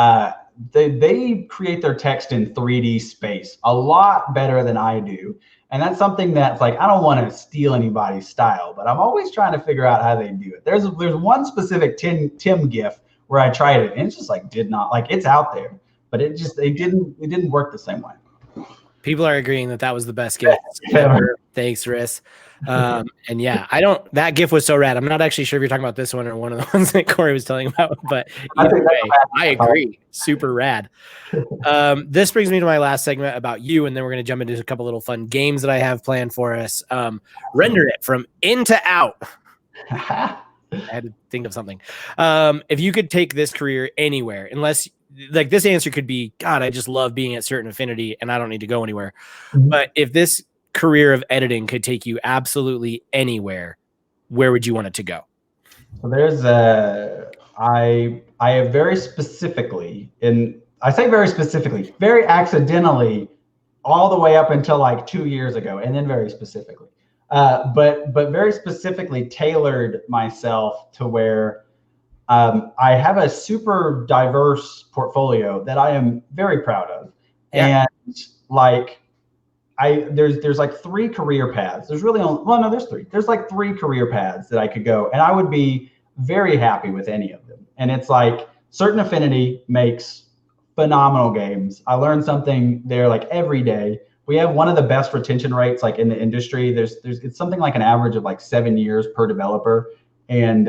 they create their text in 3D space a lot better than I do. And that's something that's like, I don't want to steal anybody's style, but I'm always trying to figure out how they do it. There's one specific Tim GIF where I tried it and it just like did not, like, it's out there, but it didn't work the same way. People are agreeing that was the best GIF ever. Thanks, Riss. And yeah, that GIF was so rad. I'm not actually sure if you're talking about this one or one of the ones that Corey was telling about, but either way, I agree. Super rad. This brings me to my last segment about you, and then we're going to jump into a couple little fun games that I have planned for us. Render it from in to out. I had to think of something. If you could take this career anywhere, unless like this answer could be, God, I just love being at certain affinity and I don't need to go anywhere. Mm-hmm. But if this career of editing could take you absolutely anywhere, where would you want it to go? So there's I have very specifically, and I say very specifically, very accidentally, all the way up until like 2 years ago, and then very specifically, but very specifically tailored myself to where I have a super diverse portfolio that I am very proud of. Yeah. And like there's like 3 career paths. There's really only, well, no, there's 3. There's like 3 career paths that I could go, and I would be very happy with any of them. And it's like Certain Affinity makes phenomenal games. I learn something there like every day. We have one of the best retention rates like in the industry. It's something like an average of like 7 years per developer. And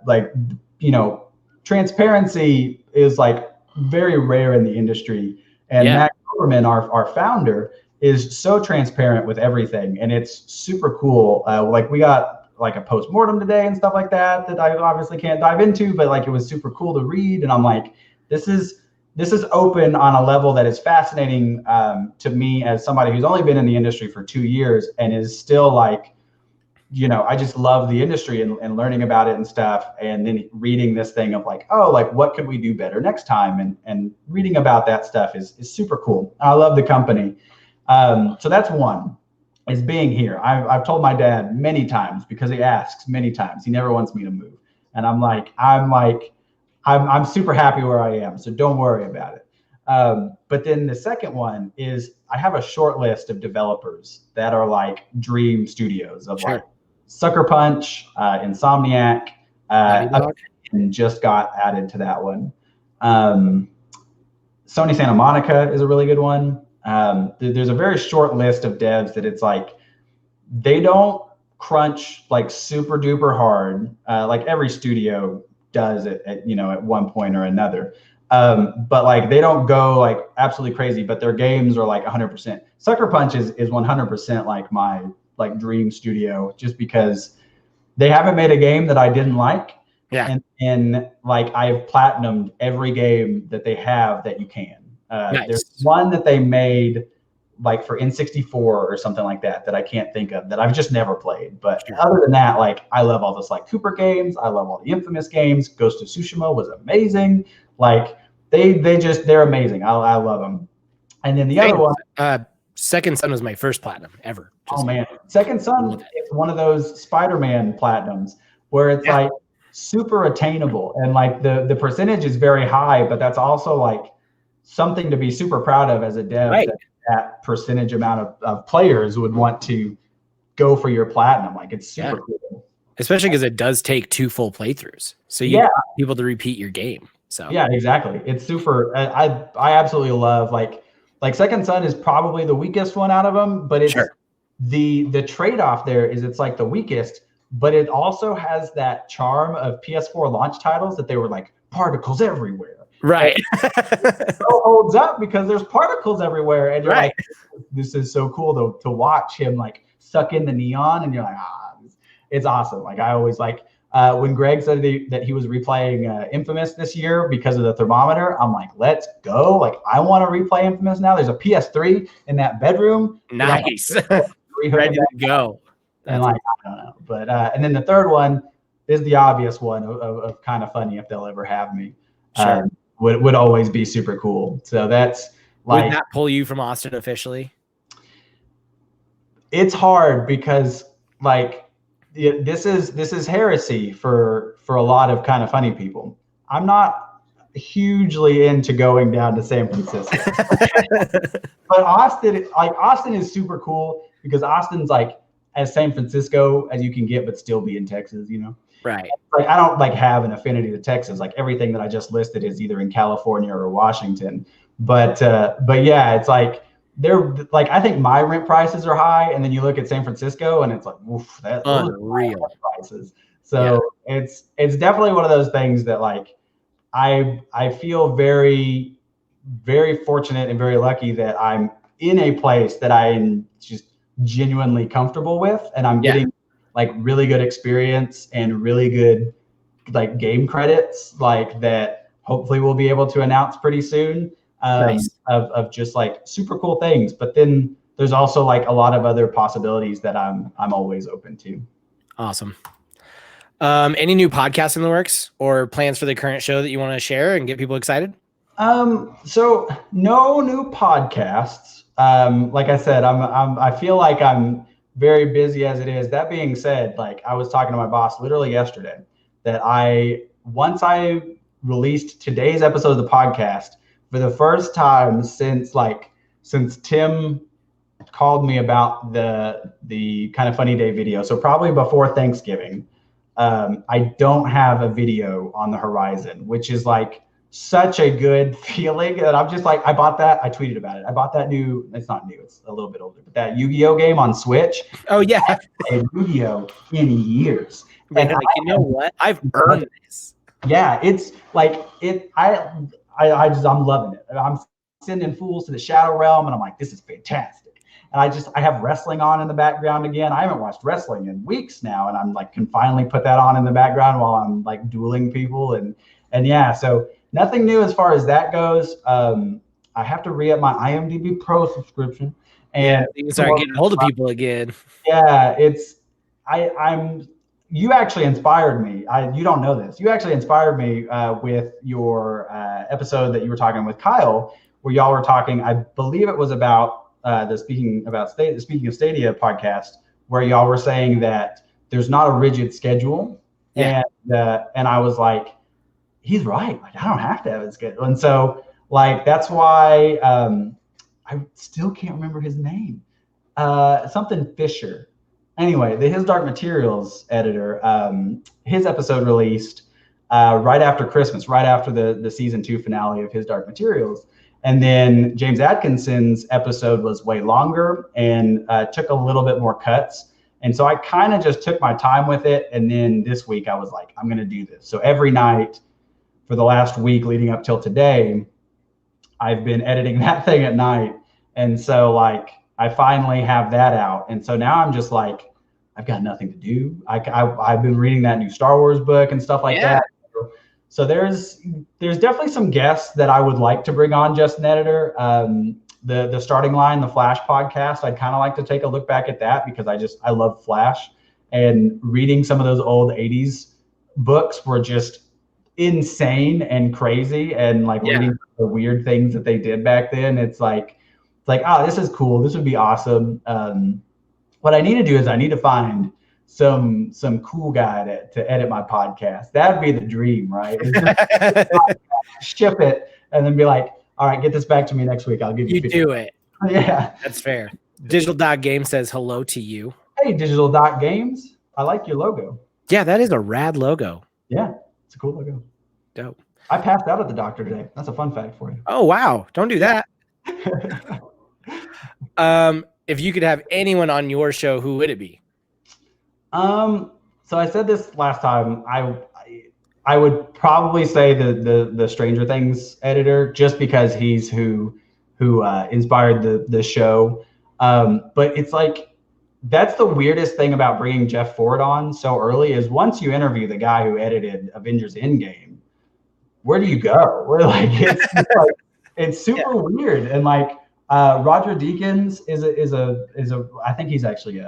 like, you know, transparency is like very rare in the industry. And Matt Silverman, our founder, is so transparent with everything, and it's super cool. Like we got like a post-mortem today and stuff like that I obviously can't dive into, but like it was super cool to read. And I'm like, this is open on a level that is fascinating to me as somebody who's only been in the industry for 2 years and is still like, you know, I just love the industry and learning about it and stuff. And then reading this thing of like, oh, like what could we do better next time? And reading about that stuff is super cool. I love the company. So that's one, is being here. I've told my dad many times, because he asks many times, he never wants me to move. And I'm super happy where I am. So don't worry about it. But then the second one is I have a short list of developers that are like dream studios of like Sucker Punch, Insomniac, and just got added to that one. Sony Santa Monica is a really good one. There's a very short list of devs that it's like, they don't crunch like super duper hard, like every studio does at one point or another. But like they don't go like absolutely crazy, but their games are like 100%. Sucker Punch is 100% like my like dream studio, just because they haven't made a game that I didn't like. Yeah. And like I've platinumed every game that they have that you can. Nice. There's one that they made like for N64 or something like that I can't think of, that I've just never played. But other than that, like I love all the Sly Cooper games. I love all the Infamous games. Ghost of Tsushima was amazing. Like they're amazing. I love them. And then the other one, Second Son was my first platinum ever. Oh man, Second Son is one of those Spider-Man platinums where it's like super attainable, and like the percentage is very high, but that's also like something to be super proud of as a dev. Right. That percentage amount of players would want to go for your platinum. Like it's super cool. Especially because it does take 2 full playthroughs. So you want people to repeat your game. So yeah, exactly. It's super. I absolutely love like Second Son is probably the weakest one out of them, but it's the trade-off there is it's like the weakest, but it also has that charm of PS4 launch titles that they were like particles everywhere. Right. It still holds up because there's particles everywhere, and you're like, this is so cool to watch him like suck in the neon, and you're like, it's awesome. Like I always like when Greg said that he was replaying Infamous this year because of the thermometer, I'm like, let's go. Like I want to replay Infamous now. There's a PS3 in that bedroom. Nice. Ready to go. And like, I don't know. But and then the third one is the obvious one of kind of funny if they'll ever have me. Sure. Would always be super cool. So that's like, would that pull you from Austin officially? It's hard because like this is heresy for a lot of kind of funny people. I'm not hugely into going down to San Francisco. But Austin is super cool because Austin's like as San Francisco as you can get, but still be in Texas, you know? Right. Like I don't like have an affinity to Texas. Like everything that I just listed is either in California or Washington. But yeah, it's like they're like, I think my rent prices are high, and then you look at San Francisco and it's like, oof, that's unreal prices. So it's definitely one of those things that like I feel very, very fortunate and very lucky that I'm in a place that I'm just genuinely comfortable with, and I'm getting like really good experience and really good like game credits like that hopefully we'll be able to announce pretty soon. Nice. Of just like super cool things. But then there's also like a lot of other possibilities that I'm always open to. Awesome. Any new podcasts in the works or plans for the current show that you want to share and get people excited? So no new podcasts. Like I said, I feel like I'm very busy as it is. That being said, like I was talking to my boss literally yesterday that once I released today's episode of the podcast, for the first time since Tim called me about the Kind of Funny Day video, so probably before Thanksgiving, I don't have a video on the horizon, which is like such a good feeling. And I'm just like, I bought that. I tweeted about it. I bought that it's not new. It's a little bit older, but that Yu-Gi-Oh game on Switch. Oh yeah. I haven't played Yu-Gi-Oh in years. And like, you know what? I've earned this. Yeah. It's like I'm loving it. I'm sending fools to the Shadow Realm, and I'm like, this is fantastic. And I have wrestling on in the background again. I haven't watched wrestling in weeks now, and I'm like, can finally put that on in the background while I'm like dueling people, and yeah. So nothing new as far as that goes. I have to re-up my IMDb Pro subscription, and start getting hold of people again. Yeah, you actually inspired me. You don't know this. You actually inspired me with your episode that you were talking with Kyle, where y'all were talking. I believe it was about the Speaking of Stadia podcast, where y'all were saying that there's not a rigid schedule, and I was like, he's right. Like I don't have to have a schedule, and so like that's why I still can't remember his name. Something Fisher. Anyway, the His Dark Materials editor, his episode released right after Christmas, right after the season 2 finale of His Dark Materials. And then James Atkinson's episode was way longer and took a little bit more cuts. And so I kind of just took my time with it. And then this week I was like, I'm going to do this. So every night for the last week leading up till today, I've been editing that thing at night. And so like, I finally have that out. And so now I'm just like, I've got nothing to do. I've been reading that new Star Wars book and stuff like that. So there's definitely some guests that I would like to bring on, just an editor. The Starting Line, the Flash podcast, I'd kind of like to take a look back at that because I love Flash, and reading some of those old 80s books were just insane and crazy, and like reading the weird things that they did back then. It's like, oh, this is cool. This would be awesome. What I need to do is I need to find some cool guy to edit my podcast. That'd be the dream, right? Ship it and then be like, all right, get this back to me next week. I'll give you. You do it. Yeah, that's fair. Digital Dot Game says hello to you. Hey, Digital Dot Games. I like your logo. Yeah, that is a rad logo. Yeah, it's a cool logo. Dope. I passed out at the doctor today. That's a fun fact for you. Oh wow! Don't do that. If you could have anyone on your show, who would it be? So I said this last time. I would probably say the Stranger Things editor, just because he's who inspired the show. But it's like, that's the weirdest thing about bringing Jeff Ford on so early, is once you interview the guy who edited Avengers Endgame, where do you go? We're like, it's super weird. And like, Roger Deakins is a I think he's actually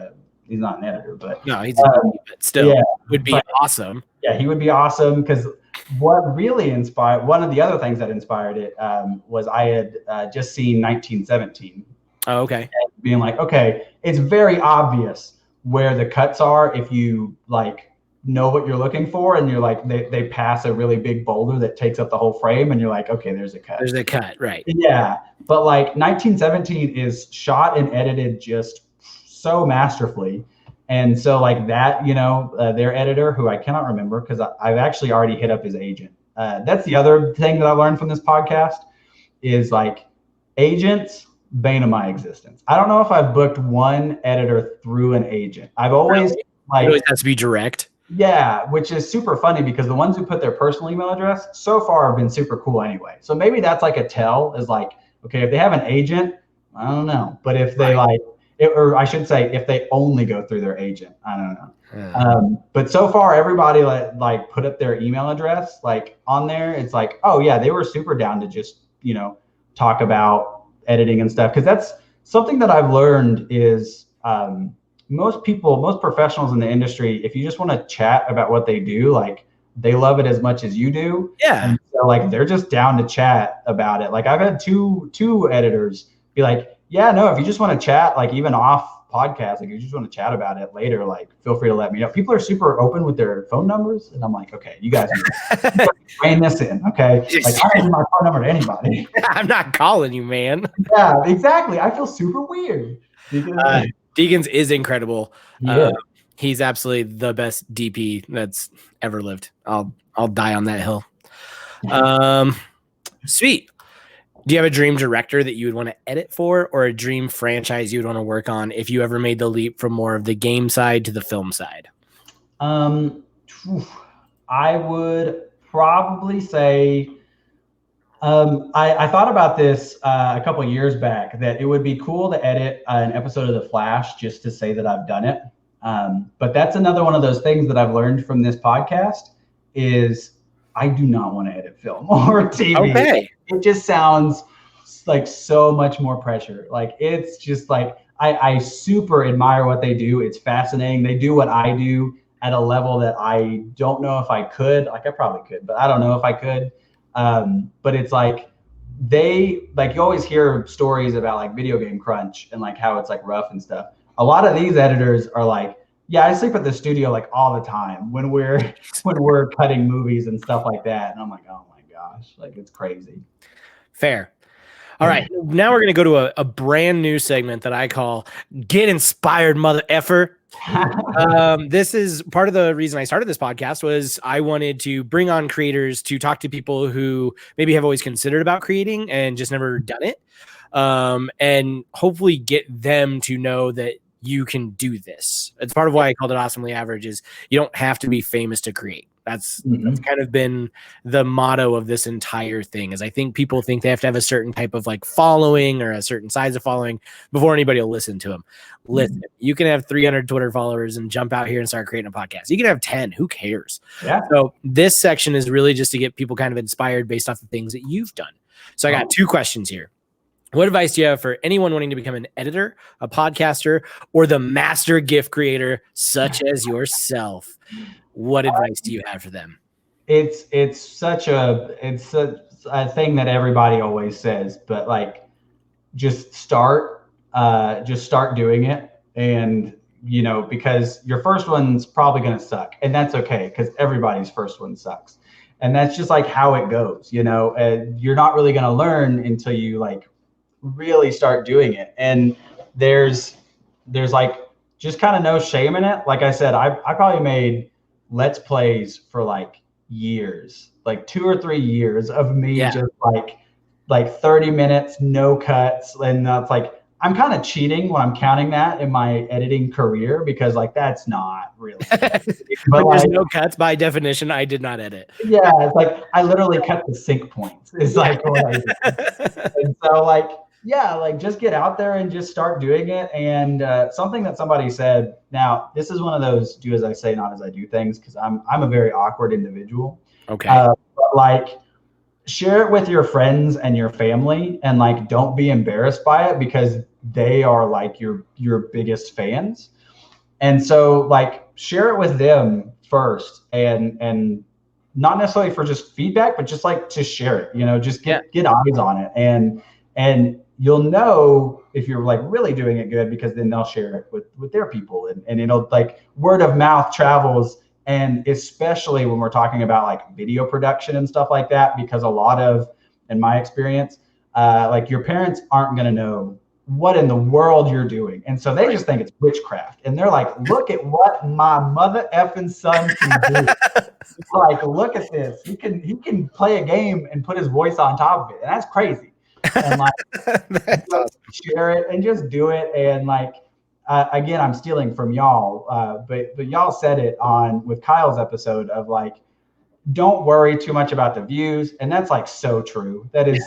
not an editor, but no, he's a DP, but still would be awesome. Yeah, he would be awesome because what really inspired, one of the other things that inspired it was I had just seen 1917. Oh, okay. And being like, okay, it's very obvious where the cuts are if you like know what you're looking for, and you're like, they pass a really big boulder that takes up the whole frame, and you're like, okay, there's a cut. There's a cut, right? Yeah, but like 1917 is shot and edited just so masterfully. And so like that, their editor, who I cannot remember because I've actually already hit up his agent. That's the other thing that I learned from this podcast is like agents, bane of my existence. I don't know if I've booked one editor through an agent. I've always it always has to be direct. Yeah, which is super funny because the ones who put their personal email address so far have been super cool anyway. So maybe that's like a tell is like, okay, if they have an agent, I don't know. But if they or I should say, if they only go through their agent, I don't know. But so far, everybody like put up their email address like on there. It's like, oh yeah, they were super down to just talk about editing and stuff, because that's something that I've learned is most professionals in the industry, if you just want to chat about what they do, like they love it as much as you do. Yeah. And so like they're just down to chat about it. Like I've had two editors be like, yeah, no, if you just want to chat, like even off podcast, like if you just want to chat about it later, like feel free to let me know. People are super open with their phone numbers, and I'm like, okay, you guys rein this in, okay? Like I don't give my phone number to anybody. I'm not calling you, man. Yeah, exactly. I feel super weird. Deegan's is incredible. Yeah. He's absolutely the best DP that's ever lived. I'll die on that hill. Sweet. Do you have a dream director that you would want to edit for, or a dream franchise you would want to work on if you ever made the leap from more of the game side to the film side? I would probably say, I thought about this a couple of years back, that it would be cool to edit an episode of The Flash just to say that I've done it. But that's another one of those things that I've learned from this podcast is I do not want to edit film or TV. Okay. It just sounds like so much more pressure. Like it's just like, I super admire what they do. It's fascinating. They do what I do at a level that I don't know if I could. Like I probably could, but I don't know if I could. But it's like you always hear stories about like Video Game Crunch and like how it's like rough and stuff. A lot of these editors are like, yeah, I sleep at the studio like all the time when we're cutting movies and stuff like that. And I'm like, oh my gosh, like it's crazy. Fair. All right. Now we're going to go to a brand new segment that I call Get Inspired, Mother Effer. This is part of the reason I started this podcast was I wanted to bring on creators to talk to people who maybe have always considered about creating and just never done it. And hopefully get them to know that you can do this. It's part of why I called it Awesomely Average is you don't have to be famous to create. That's kind of been the motto of this entire thing is I think people think they have to have a certain type of like following or a certain size of following before anybody will listen to them. Listen, you can have 300 Twitter followers and jump out here and start creating a podcast. You can have 10, who cares? Yeah. So this section is really just to get people kind of inspired based off the things that you've done. So I got two questions here. What advice do you have for anyone wanting to become an editor, a podcaster, or the master GIF creator, such as yourself? What advice do you have for them? It's a thing that everybody always says, but like, just start doing it. And, because your first one's probably going to suck, and that's okay. Cause everybody's first one sucks. And that's just like how it goes, you're not really going to learn until you like really start doing it. And there's like just kind of no shame in it. Like I said, I probably made Let's Plays for like years, like 2 or 3 years of me just like 30 minutes, no cuts. And that's like, I'm kind of cheating when I'm counting that in my editing career because like, that's not really, but there's no cuts by definition. I did not edit. Yeah. It's like, I literally cut the sync points. It's like, what I do. And so like, yeah, like just get out there and just start doing it. And something that somebody said, now this is one of those do as I say, not as I do things, because I'm a very awkward individual. Okay. But like share it with your friends and your family, and like don't be embarrassed by it because they are like your biggest fans. And so like share it with them first, and not necessarily for just feedback, but just like to share it, just get eyes on it. And you'll know if you're like really doing it good, because then they'll share it with their people, and like word of mouth travels. And especially when we're talking about like video production and stuff like that, because a lot of, in my experience, like your parents aren't going to know what in the world you're doing. And so they just think it's witchcraft. And they're like, look at what my mother effing son can do. Like, look at this. He can play a game and put his voice on top of it. And that's crazy. And like, That's awesome. share it and just do it. And like, again, I'm stealing from y'all, but y'all said it with Kyle's episode of like, don't worry too much about the views. And that's like so true. That is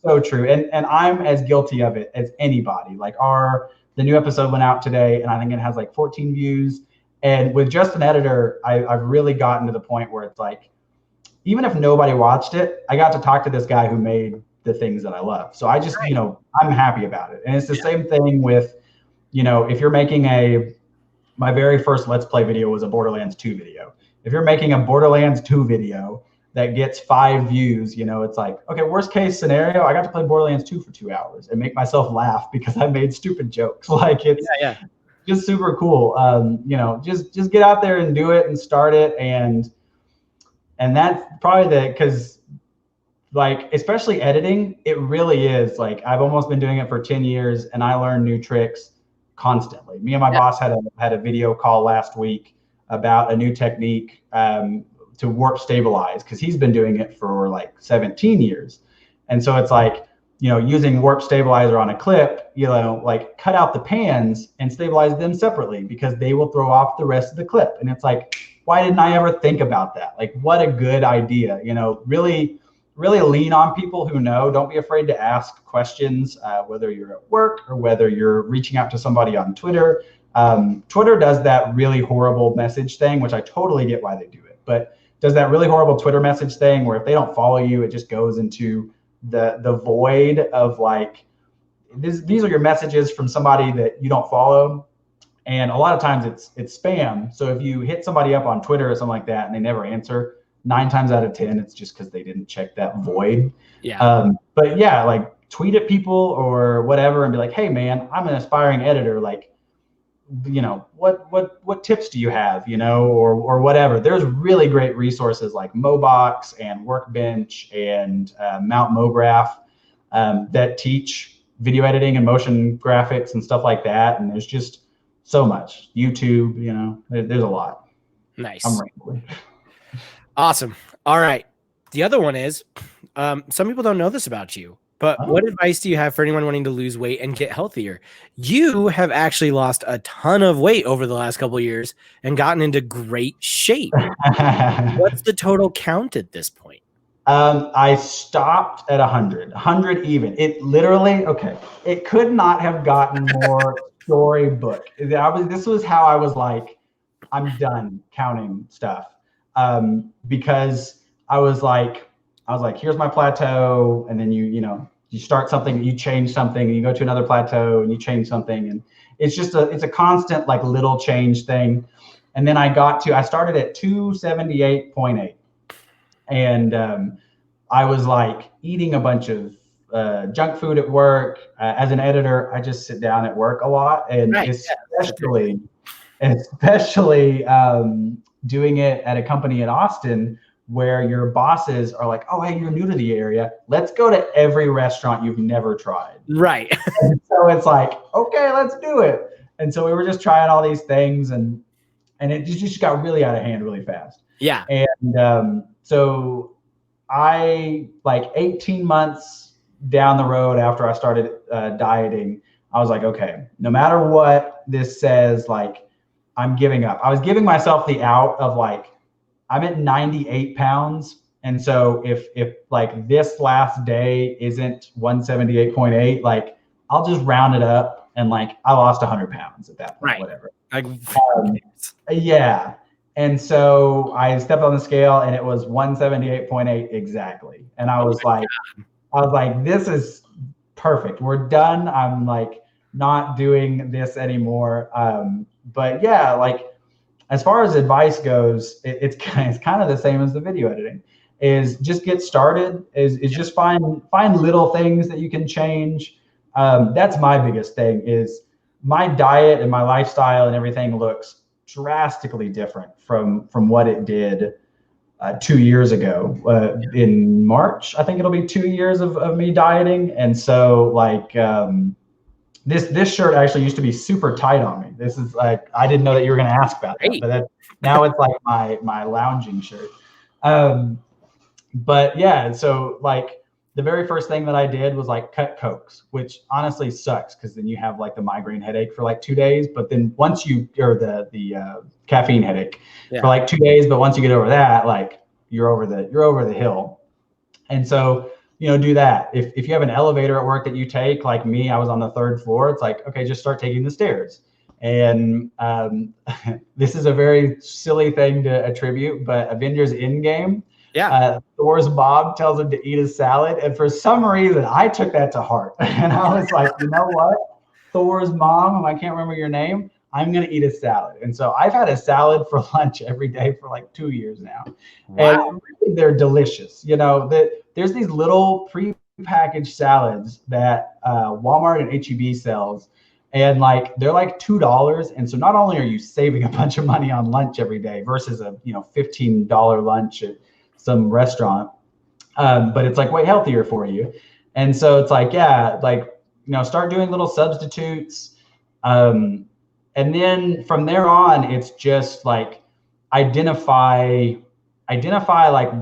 so true. And I'm as guilty of it as anybody. Like the new episode went out today, and I think it has like 14 views. And with just an editor, I've really gotten to the point where it's like, even if nobody watched it, I got to talk to this guy who made the things that I love. So I just, I'm happy about it. And it's the same thing with, if you're making my very first Let's Play video was a Borderlands 2 video. If you're making a Borderlands 2 video that gets 5 views, it's like, okay, worst case scenario, I got to play Borderlands 2 for 2 hours and make myself laugh because I made stupid jokes. Like it's just super cool. Just get out there and do it and start it. And that's probably because like, especially editing, it really is like, I've almost been doing it for 10 years and I learn new tricks constantly. Me and my boss had a video call last week about a new technique to warp stabilize, because he's been doing it for like 17 years. And so it's like, using warp stabilizer on a clip, like cut out the pans and stabilize them separately, because they will throw off the rest of the clip. And it's like, why didn't I ever think about that? Like, what a good idea. Really, really lean on people who know. Don't be afraid to ask questions, whether you're at work or whether you're reaching out to somebody on Twitter. Twitter does that really horrible message thing, which I totally get why they do it, but does that really horrible Twitter message thing where if they don't follow you, it just goes into the void of like, these are your messages from somebody that you don't follow. And a lot of times it's spam. So if you hit somebody up on Twitter or something like that and they never answer, 9 times out of 10, it's just because they didn't check that void. But yeah, like tweet at people or whatever and be like, hey man, I'm an aspiring editor. Like, what tips do you have, or whatever. There's really great resources like Mobox and Workbench and Mount MoGraph that teach video editing and motion graphics and stuff like that. And there's just so much. YouTube, there's a lot. Nice. I'm rambling. Awesome. All right. The other one is, some people don't know this about you, but what advice do you have for anyone wanting to lose weight and get healthier? You have actually lost a ton of weight over the last couple of years and gotten into great shape. What's the total count at this point? I stopped at 100 even. It literally, it could not have gotten more storybook. This was how I was like, I'm done counting stuff. Because I was like, here's my plateau. And then you start something, you change something, and you go to another plateau and you change something. And it's just it's a constant like little change thing. And then I started at 278.8. And I was like eating a bunch of junk food at work. As an editor, I just sit down at work a lot. And especially doing it at a company in Austin where your bosses are like, oh, hey, you're new to the area. Let's go to every restaurant you've never tried. Right. And so it's like, okay, let's do it. And so we were just trying all these things, and it just got really out of hand really fast. Yeah. And so I, like 18 months down the road after I started dieting, I was like, okay, no matter what this says, like, I'm giving up. I was giving myself the out of like, I'm at 98 pounds. And so if like this last day isn't 178.8, like I'll just round it up and like I lost 100 pounds at that point, whatever. Yeah. And so I stepped on the scale and it was 178.8 exactly. And I was like, this is perfect. We're done. I'm like not doing this anymore. But yeah, like as far as advice goes, it's kind of the same as the video editing. Is just get started. Is just find little things that you can change. That's my biggest thing. Is my diet and my lifestyle and everything looks drastically different from what it did 2 years ago. In March, I think it'll be 2 years of me dieting, and so like. This shirt actually used to be super tight on me. This is like, I didn't know that you were going to ask about that, but now it's like my lounging shirt. But yeah, so like the very first thing that I did was like cut Cokes, which honestly sucks because then you have like the migraine headache for like 2 days. But then once or the caffeine headache for like 2 days, but once you get over that, like you're over the hill. And so do that. If you have an elevator at work that you take, like me, I was on the 3rd floor. It's like, okay, just start taking the stairs. And this is a very silly thing to attribute, but Avengers Endgame, Thor's mom tells him to eat a salad. And for some reason, I took that to heart. And I was like, you know what? Thor's mom, I can't remember your name, I'm going to eat a salad. And so I've had a salad for lunch every day for like 2 years now. Wow. And really, they're delicious. There's these little pre-packaged salads that Walmart and H-E-B sells. And like, they're like $2. And so not only are you saving a bunch of money on lunch every day versus a $15 lunch at some restaurant, but it's like way healthier for you. And so it's like, start doing little substitutes. And then from there on, it's just like identify like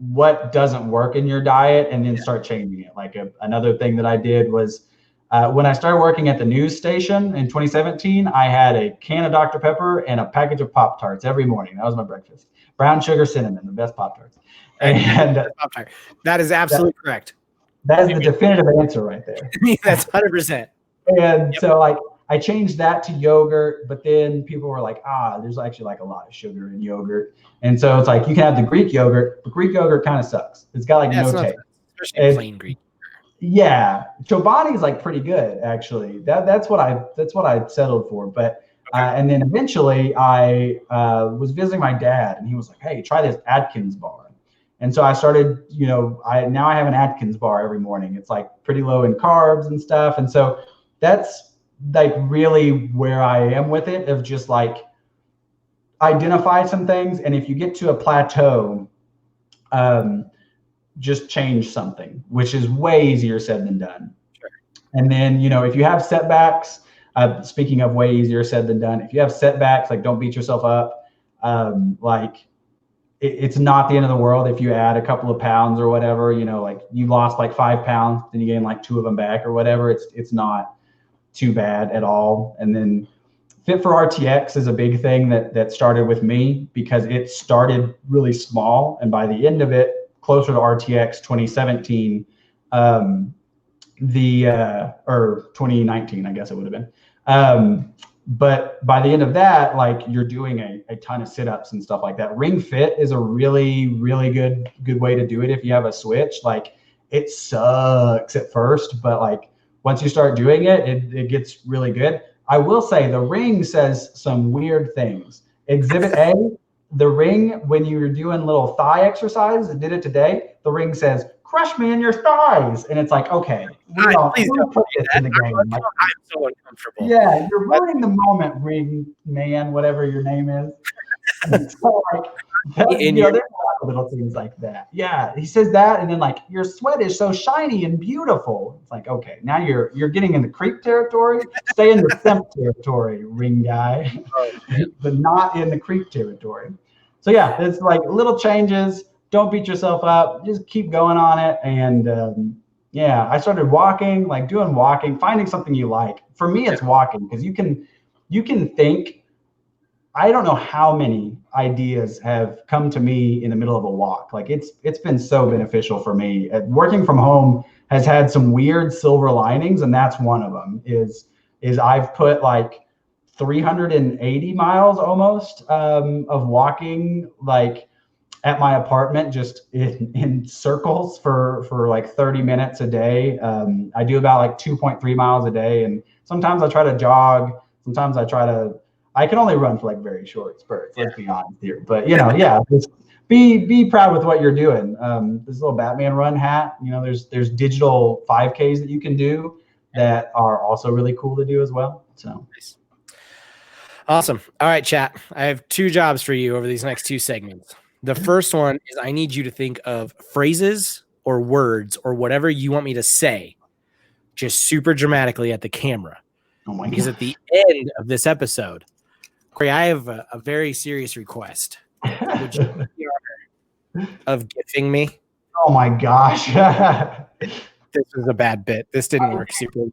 what doesn't work in your diet and then start changing it. Like another thing that I did was when I started working at the news station in 2017, I had a can of Dr. Pepper and a package of Pop-Tarts every morning. That was my breakfast. Brown sugar cinnamon, the best Pop-Tarts. And that is absolutely correct. That is the definitive answer right there. That's 100%. And so like I changed that to yogurt, but then people were like, there's actually like a lot of sugar in yogurt. And so it's like, you can have the Greek yogurt, but Greek yogurt kind of sucks. It's got like no taste. Especially plain Greek. Yeah. Chobani is like pretty good, actually. That's what I settled for. But, and then eventually I was visiting my dad and he was like, hey, try this Atkins bar. And so I started, now I have an Atkins bar every morning. It's like pretty low in carbs and stuff. And so that's like really where I am with it, of just like identify some things. And if you get to a plateau, just change something, which is way easier said than done. Sure. And then, if you have setbacks, speaking of way easier said than done, if you have setbacks, like don't beat yourself up. It's not the end of the world if you add a couple of pounds or whatever, like you lost like 5 pounds, then you gain like 2 of them back or whatever. It's not too bad at all. And then Fit for RTX is a big thing that started with me because it started really small. And by the end of it, closer to RTX 2017, or 2019, I guess it would have been. But by the end of that, like you're doing a ton of sit-ups and stuff like that. Ring Fit is a really, really good way to do it if you have a switch. Like it sucks at first, but like once you start doing it, it gets really good. I will say the ring says some weird things. Exhibit A, the ring, when you're doing little thigh exercise, I did it today, the ring says, crush me in your thighs. And it's like, okay, we don't put this in the game. Like, I'm so uncomfortable. Yeah, you're ruining the moment, ring man, whatever your name is. So like, there's a lot of little things like that. Yeah, he says that, and then like, your sweat is so shiny and beautiful. It's like, okay, now you're getting in the creep territory. Stay in the simp territory, ring guy, but not in the creep territory. So yeah, it's like little changes. Don't beat yourself up. Just keep going on it. And I started walking, like doing walking, finding something you like. For me, it's walking because you can think. I don't know how many ideas have come to me in the middle of a walk. Like it's been so beneficial for me. Working from home has had some weird silver linings, and that's one of them. Is I've put like 380 miles almost of walking, like at my apartment, just in circles for like 30 minutes a day. I do about like 2.3 miles a day, and sometimes I try to jog. Sometimes I can only run for like very short spurts. Let's be honest here. But yeah, just be proud with what you're doing. This little Batman run hat, there's digital 5Ks that you can do that are also really cool to do as well. So nice. Awesome. All right, chat. I have 2 jobs for you over these next 2 segments. The first one is I need you to think of phrases or words or whatever you want me to say, just super dramatically at the camera. Oh my because God. at the end of this episode, Corey, I have a very serious request. Would you have the honor of gifting me? Oh my gosh. This was a bad bit. This didn't work super well.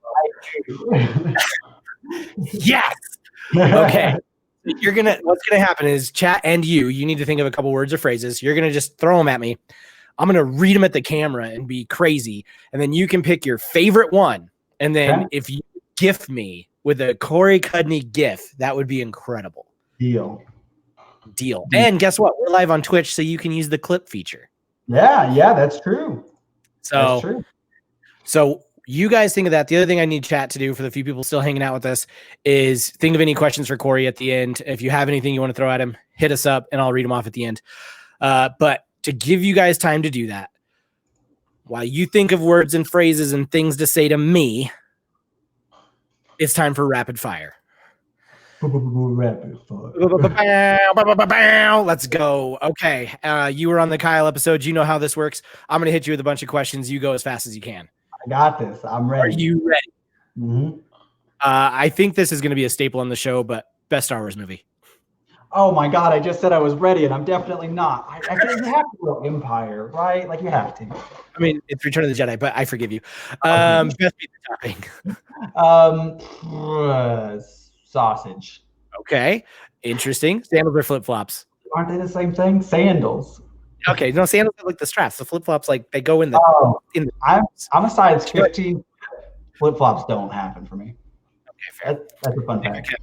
Yes. Okay. What's gonna happen is chat and you need to think of a couple words or phrases. You're gonna just throw them at me. I'm gonna read them at the camera and be crazy, and then you can pick your favorite one. And then if you gift me with a Corey Cudney gif, that would be incredible. Deal. And guess what? We're live on Twitch, so you can use the clip feature. Yeah, that's true. That's true. So you guys think of that. The other thing I need chat to do for the few people still hanging out with us is think of any questions for Corey at the end. If you have anything you want to throw at him, hit us up and I'll read them off at the end. But to give you guys time to do that, while you think of words and phrases and things to say to me, it's time for rapid fire. Rapid fire. Let's go. Okay. You were on the Kyle episode. You know how this works. I'm going to hit you with a bunch of questions. You go as fast as you can. I got this. I'm ready. Are you ready? Mm-hmm. I think this is going to be a staple on the show, but best Star Wars movie. Oh my God. I just said I was ready and I'm definitely not. I think you have to go Empire, right? Like you have to. I mean, it's Return of the Jedi, but I forgive you. Best pizza topping. Sausage. Okay. Interesting. Sandals or flip-flops? Aren't they the same thing? Sandals. Okay. No, sandals are like the straps. The flip-flops, like they go in the. I'm a size 15. Flip-flops don't happen for me. Okay, fair. That's a fun fact.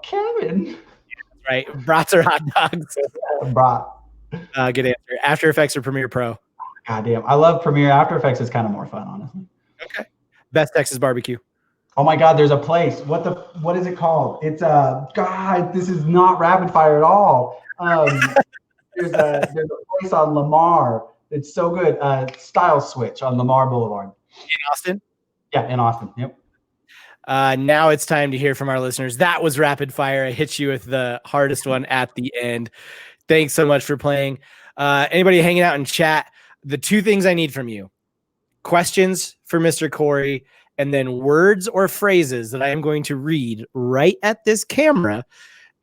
Kevin. Yeah, that's right. Brats or hot dogs? Brat. Good answer. After Effects or Premiere Pro? God damn. I love Premiere. After Effects is kind of more fun, honestly. Okay. Best Texas barbecue? Oh my God, there's a place. What is it called? It's God, this is not rapid fire at all. There's a place on Lamar. It's so good. Style Switch on Lamar Boulevard. In Austin? Yeah, in Austin. Yep. Now it's time to hear from our listeners. That was rapid fire. I hit you with the hardest one at the end. Thanks so much for playing. Anybody hanging out in chat, the 2 things I need from you: questions for Mr. Corey, and then words or phrases that I am going to read right at this camera.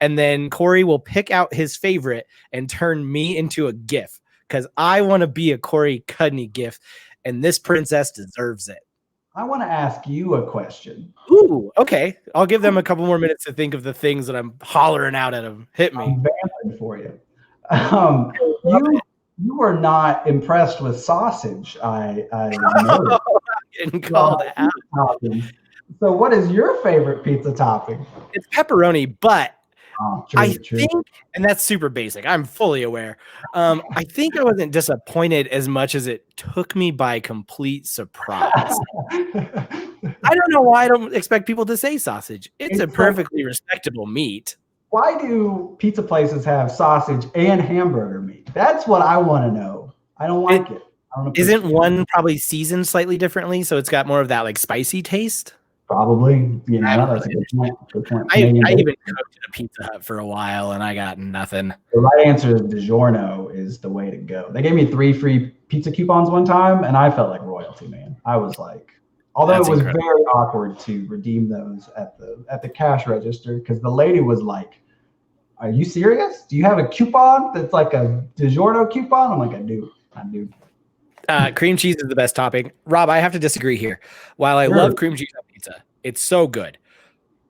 And then Corey will pick out his favorite and turn me into a GIF, because I want to be a Corey Cudney GIF, and this princess deserves it. I want to ask you a question. Ooh, okay. I'll give them a couple more minutes to think of the things that I'm hollering out at them. Hit me. I'm vamping for you. You were not impressed with sausage. I know. Getting called out. So what is your favorite pizza topping? It's pepperoni, but True. I think, and that's super basic, I'm fully aware. I think I wasn't disappointed as much as it took me by complete surprise. I don't know why I don't expect people to say sausage. It's a perfectly respectable meat. Why do pizza places have sausage and hamburger meat? That's what I want to know. I don't like it. Isn't one probably seasoned slightly differently, so it's got more of that like spicy taste? Probably. That's a good point. Good point. I even cooked at a Pizza Hut for a while, and I got nothing. The right answer is DiGiorno is the way to go. They gave me 3 free pizza coupons one time, and I felt like royalty, man. I was like, although it was very awkward to redeem those at the cash register, because the lady was like, "Are you serious? Do you have a coupon that's like a DiGiorno coupon?" I'm like, I do. Cream cheese is the best topping. Rob, I have to disagree here. While I love cream cheese on pizza, it's so good.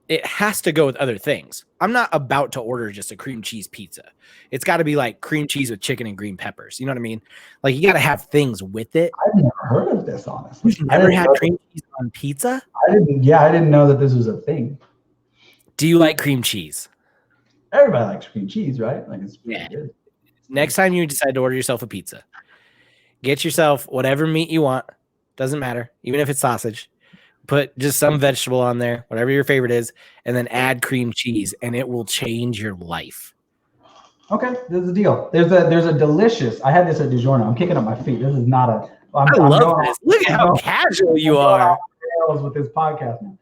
It has to go with other things. I'm not about to order just a cream cheese pizza. It's got to be like cream cheese with chicken and green peppers. You know what I mean? Like you got to have things with it. I've never heard of this, honestly. You've never had cream cheese on pizza? I didn't know that this was a thing. Do you like cream cheese? Everybody likes cream cheese, right? Like it's really good. Next time you decide to order yourself a pizza, get yourself whatever meat you want. Doesn't matter. Even if it's sausage. put just some vegetable on there, whatever your favorite is, and then add cream cheese, and it will change your life. Okay, this is a deal. There's a delicious. I had this at DiGiorno. I'm kicking up my feet. This is not a. I love this. Look at how casual you are. With this podcast now.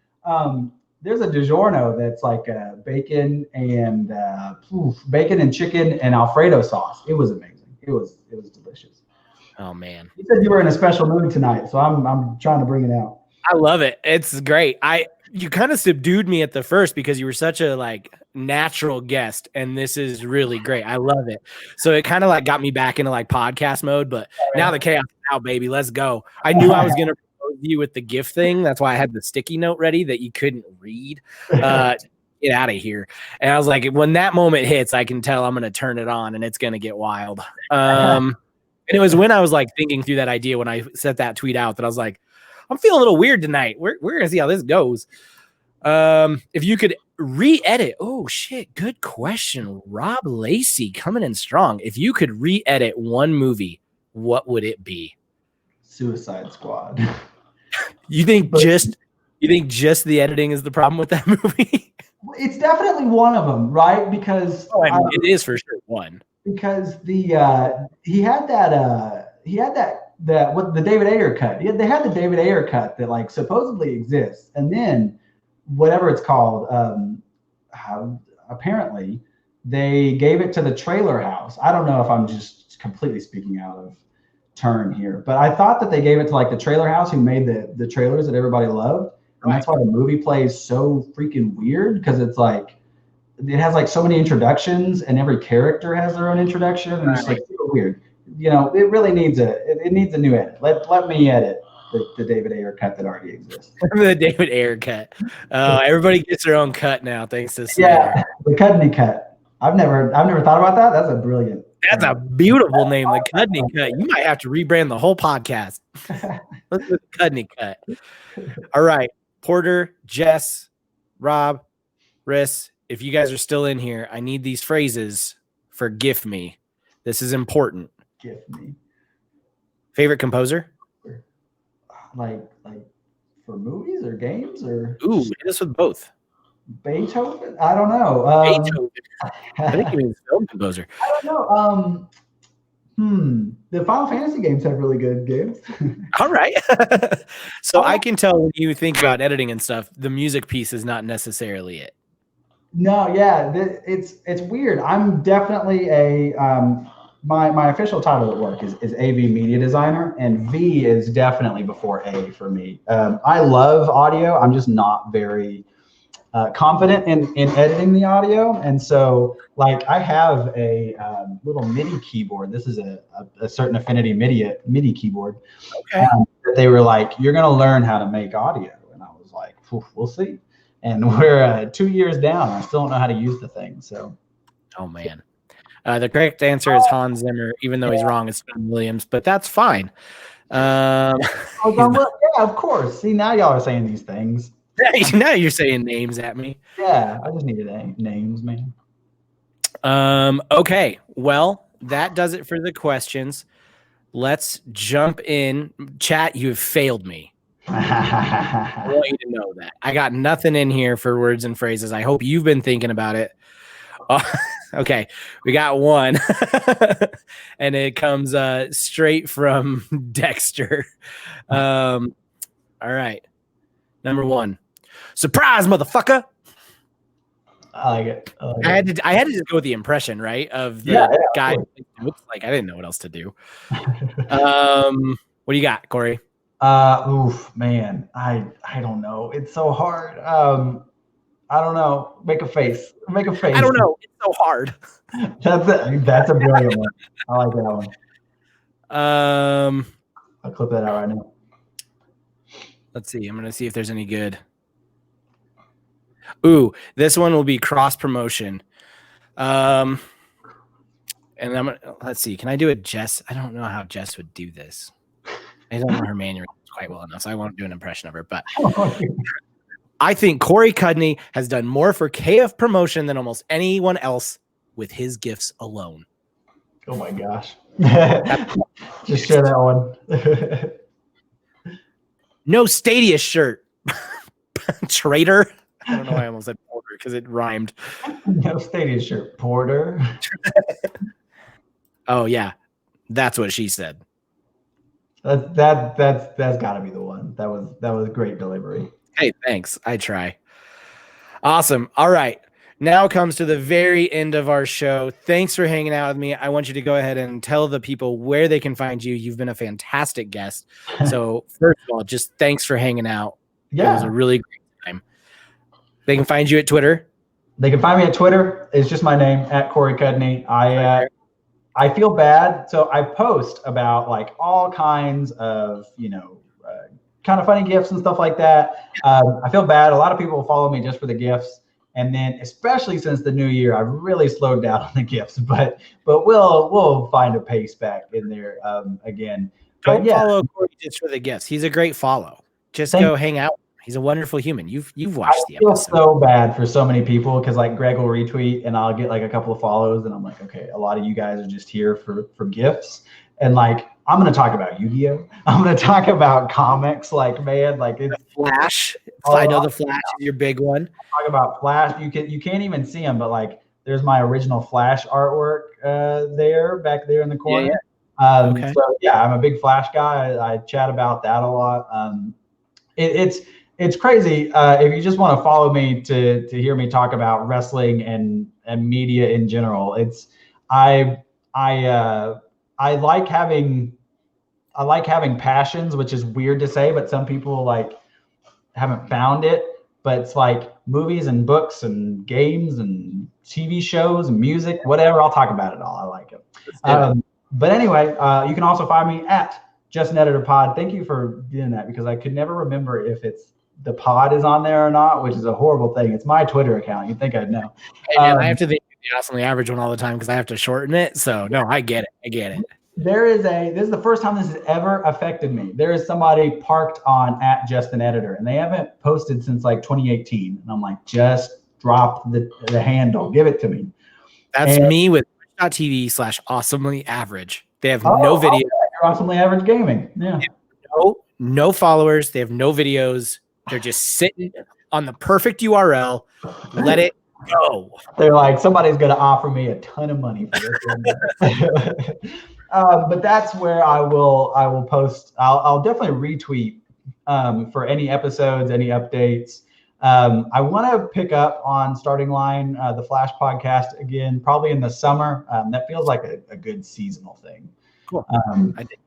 There's a DiGiorno that's like bacon and chicken and Alfredo sauce. It was amazing. It was delicious. Oh man! You said you were in a special mood tonight, so I'm trying to bring it out. I love it. It's great. You kind of subdued me at the first because you were such a like natural guest, and this is really great. I love it. So it kind of like got me back into like podcast mode, but now the chaos is out, baby. Let's go. I knew I was gonna propose you with the GIF thing. That's why I had the sticky note ready that you couldn't read. Get out of here. And I was like, when that moment hits, I can tell I'm gonna turn it on and it's gonna get wild. And it was when I was like thinking through that idea when I sent that tweet out that I was like, I'm feeling a little weird tonight. We're gonna see how this goes. If you could re-edit, oh shit, good question. Rob Lacey coming in strong. If you could re-edit one movie, what would it be? Suicide Squad. You think just the editing is the problem with that movie? It's definitely one of them, right? Because it is for sure one. Because he had the David Ayer cut. They had the David Ayer cut that like supposedly exists, and then whatever it's called, apparently they gave it to the trailer house. I don't know if I'm just completely speaking out of turn here, but I thought that they gave it to like the trailer house who made the trailers that everybody loved, and that's why the movie plays so freaking weird because it's like it has like so many introductions and every character has their own introduction, and it's like super weird. You know, it really needs it needs a new edit. Let me edit the David Ayer cut that already exists. The David Ayer cut. Everybody gets their own cut now, thanks to Snyder. Yeah, the Cudney cut. I've never thought about that. That's a brilliant. That's a beautiful name, the Cudney cut. You might have to rebrand the whole podcast. Let's do the Cudney cut. All right, Porter, Jess, Rob, Riss, if you guys are still in here, I need these phrases for GIF me. This is important. GIF me. Favorite composer? Like for movies or games or? Ooh, hit us with both. Beethoven? I don't know. Beethoven. I think he means film composer. I don't know. The Final Fantasy games have really good games. All right. So I can tell when you think about editing and stuff, the music piece is not necessarily it. No, yeah, it's weird. I'm definitely a my official title at work is AV media designer, and V is definitely before A for me. I love audio. I'm just not very confident in editing the audio, and so like I have a little MIDI keyboard. This is a certain affinity MIDI keyboard. Okay. That they were like, you're gonna learn how to make audio, and I was like, we'll see. And we're 2 years down. I still don't know how to use the thing. So, oh man, the correct answer is Hans Zimmer. Even though he's wrong, it's John Williams, but that's fine. Yeah, of course. See, now y'all are saying these things. Now you're saying names at me. Yeah, I just needed names, man. Okay, well, that does it for the questions. Let's jump in. Chat, you have failed me. I want you to know that. I got nothing in here for words and phrases. I hope you've been thinking about it. Okay, we got one. And it comes straight from Dexter. All right. Number one. Surprise, motherfucker. I like it. I had to just go with the impression, right? Of the guy. It looks like I didn't know what else to do. What do you got, Corey? Oof, man. I don't know. It's so hard. I don't know. Make a face. I don't know. It's so hard. That's a brilliant one. I like that one. I'll clip that out right now. Let's see. I'm gonna see if there's any good. Ooh, this one will be cross promotion. And let's see. Can I do it, Jess? I don't know how Jess would do this. I don't know her manual quite well enough, so I won't do an impression of her. But I think Corey Cudney has done more for KF promotion than almost anyone else with his gifts alone. Oh my gosh. Just share that one. No Stadia shirt. Traitor. I don't know why I almost said porter because it rhymed. No stadium shirt, Porter. Oh yeah, that's what she said. That's got to be the one. That was great delivery. Hey, thanks. I try. Awesome. All right. Now comes to the very end of our show. Thanks for hanging out with me. I want you to go ahead and tell the people where they can find you. You've been a fantastic guest. So first of all, just thanks for hanging out. Yeah. It was a really great time. They can find you at Twitter. They can find me at Twitter. It's just my name, at Corey Cudney. I feel bad. So I post about like all kinds of, kind of funny gifts and stuff like that. I feel bad. A lot of people follow me just for the gifts. And then especially since the new year, I've really slowed down on the gifts, but we'll find a pace back in there again. Don't follow Corey just for the gifts. He's a great follow. Just go hang out. He's a wonderful human. You've watched the episode. I feel so bad for so many people because like Greg will retweet and I'll get like a couple of follows and I'm like, okay, a lot of you guys are just here for gifts. And like, I'm going to talk about Yu-Gi-Oh! I'm going to talk about comics. Like, man, like it's Flash. I know the Flash is your big one. Talk about Flash. You can't even see them, but like, there's my original Flash artwork back there in the corner. Yeah. Okay. So yeah, I'm a big Flash guy. I chat about that a lot. It's crazy. If you just want to follow me to hear me talk about wrestling and media in general, I like having passions, which is weird to say, but some people like haven't found it. But it's like movies and books and games and TV shows and music, whatever. I'll talk about it all. I like it. But anyway, you can also find me at Just an Editor Pod. Thank you for doing that because I could never remember if the pod is on there or not, which is a horrible thing. It's my Twitter account. You'd think I'd know. Hey, man, I have to think the Awesomely Average one all the time because I have to shorten it. So no, I get it. This is the first time this has ever affected me. There is somebody parked on at Just an Editor and they haven't posted since like 2018. And I'm like, just drop the handle, give it to me. That's me with twitch.tv/awesomely average. They have no video. You're Awesomely Average Gaming. Yeah. No followers. They have no videos. They're just sitting on the perfect URL. Let it go. They're like, somebody's going to offer me a ton of money for this. But that's where I will post. I'll definitely retweet for any episodes, any updates. I want to pick up on Starting Line, the Flash podcast again, probably in the summer. That feels like a good seasonal thing. Cool. I think.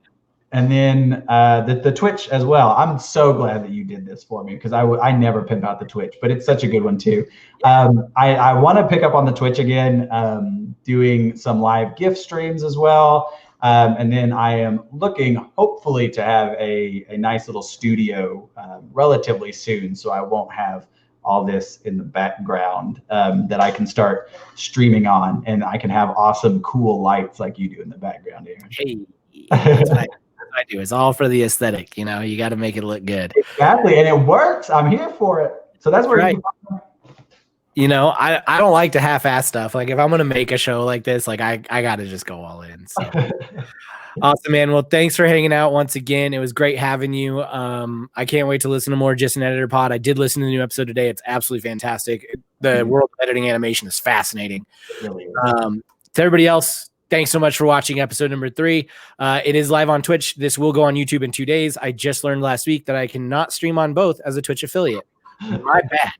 And then the Twitch as well. I'm so glad that you did this for me because I never pimp out the Twitch, but it's such a good one too. I want to pick up on the Twitch again, doing some live gift streams as well. And then I am looking hopefully to have a nice little studio relatively soon. So I won't have all this in the background that I can start streaming on and I can have awesome, cool lights like you do in the background here. Hey, that's what I do. It's all for the aesthetic. You got to make it look good. Exactly. And it works. I'm here for it. So that's where right. I don't like to half-ass stuff. Like if I'm going to make a show like this, like I got to just go all in. So awesome, man. Well, thanks for hanging out once again. It was great having you. I can't wait to listen to more Just an Editor Pod. I did listen to the new episode today. It's absolutely fantastic. The world of editing animation is fascinating. Really is. To everybody else, thanks so much for watching episode number 3. It is live on Twitch. This will go on YouTube in 2 days. I just learned last week that I cannot stream on both as a Twitch affiliate. My bad.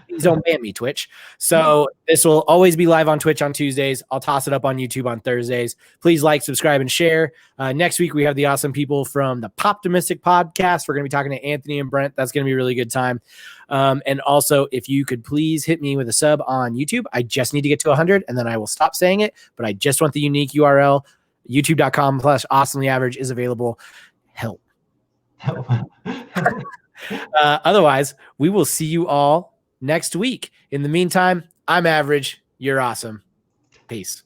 Please don't ban me, Twitch. So this will always be live on Twitch on Tuesdays. I'll toss it up on YouTube on Thursdays. Please like, subscribe, and share. Next week, we have the awesome people from the Poptimistic podcast. We're going to be talking to Anthony and Brent. That's going to be a really good time. And also, if you could please hit me with a sub on YouTube. I just need to get to 100, and then I will stop saying it. But I just want the unique URL. YouTube.com/awesomely-average is available. Help. Otherwise, we will see you all next week. In the meantime, I'm Average. You're awesome. Peace.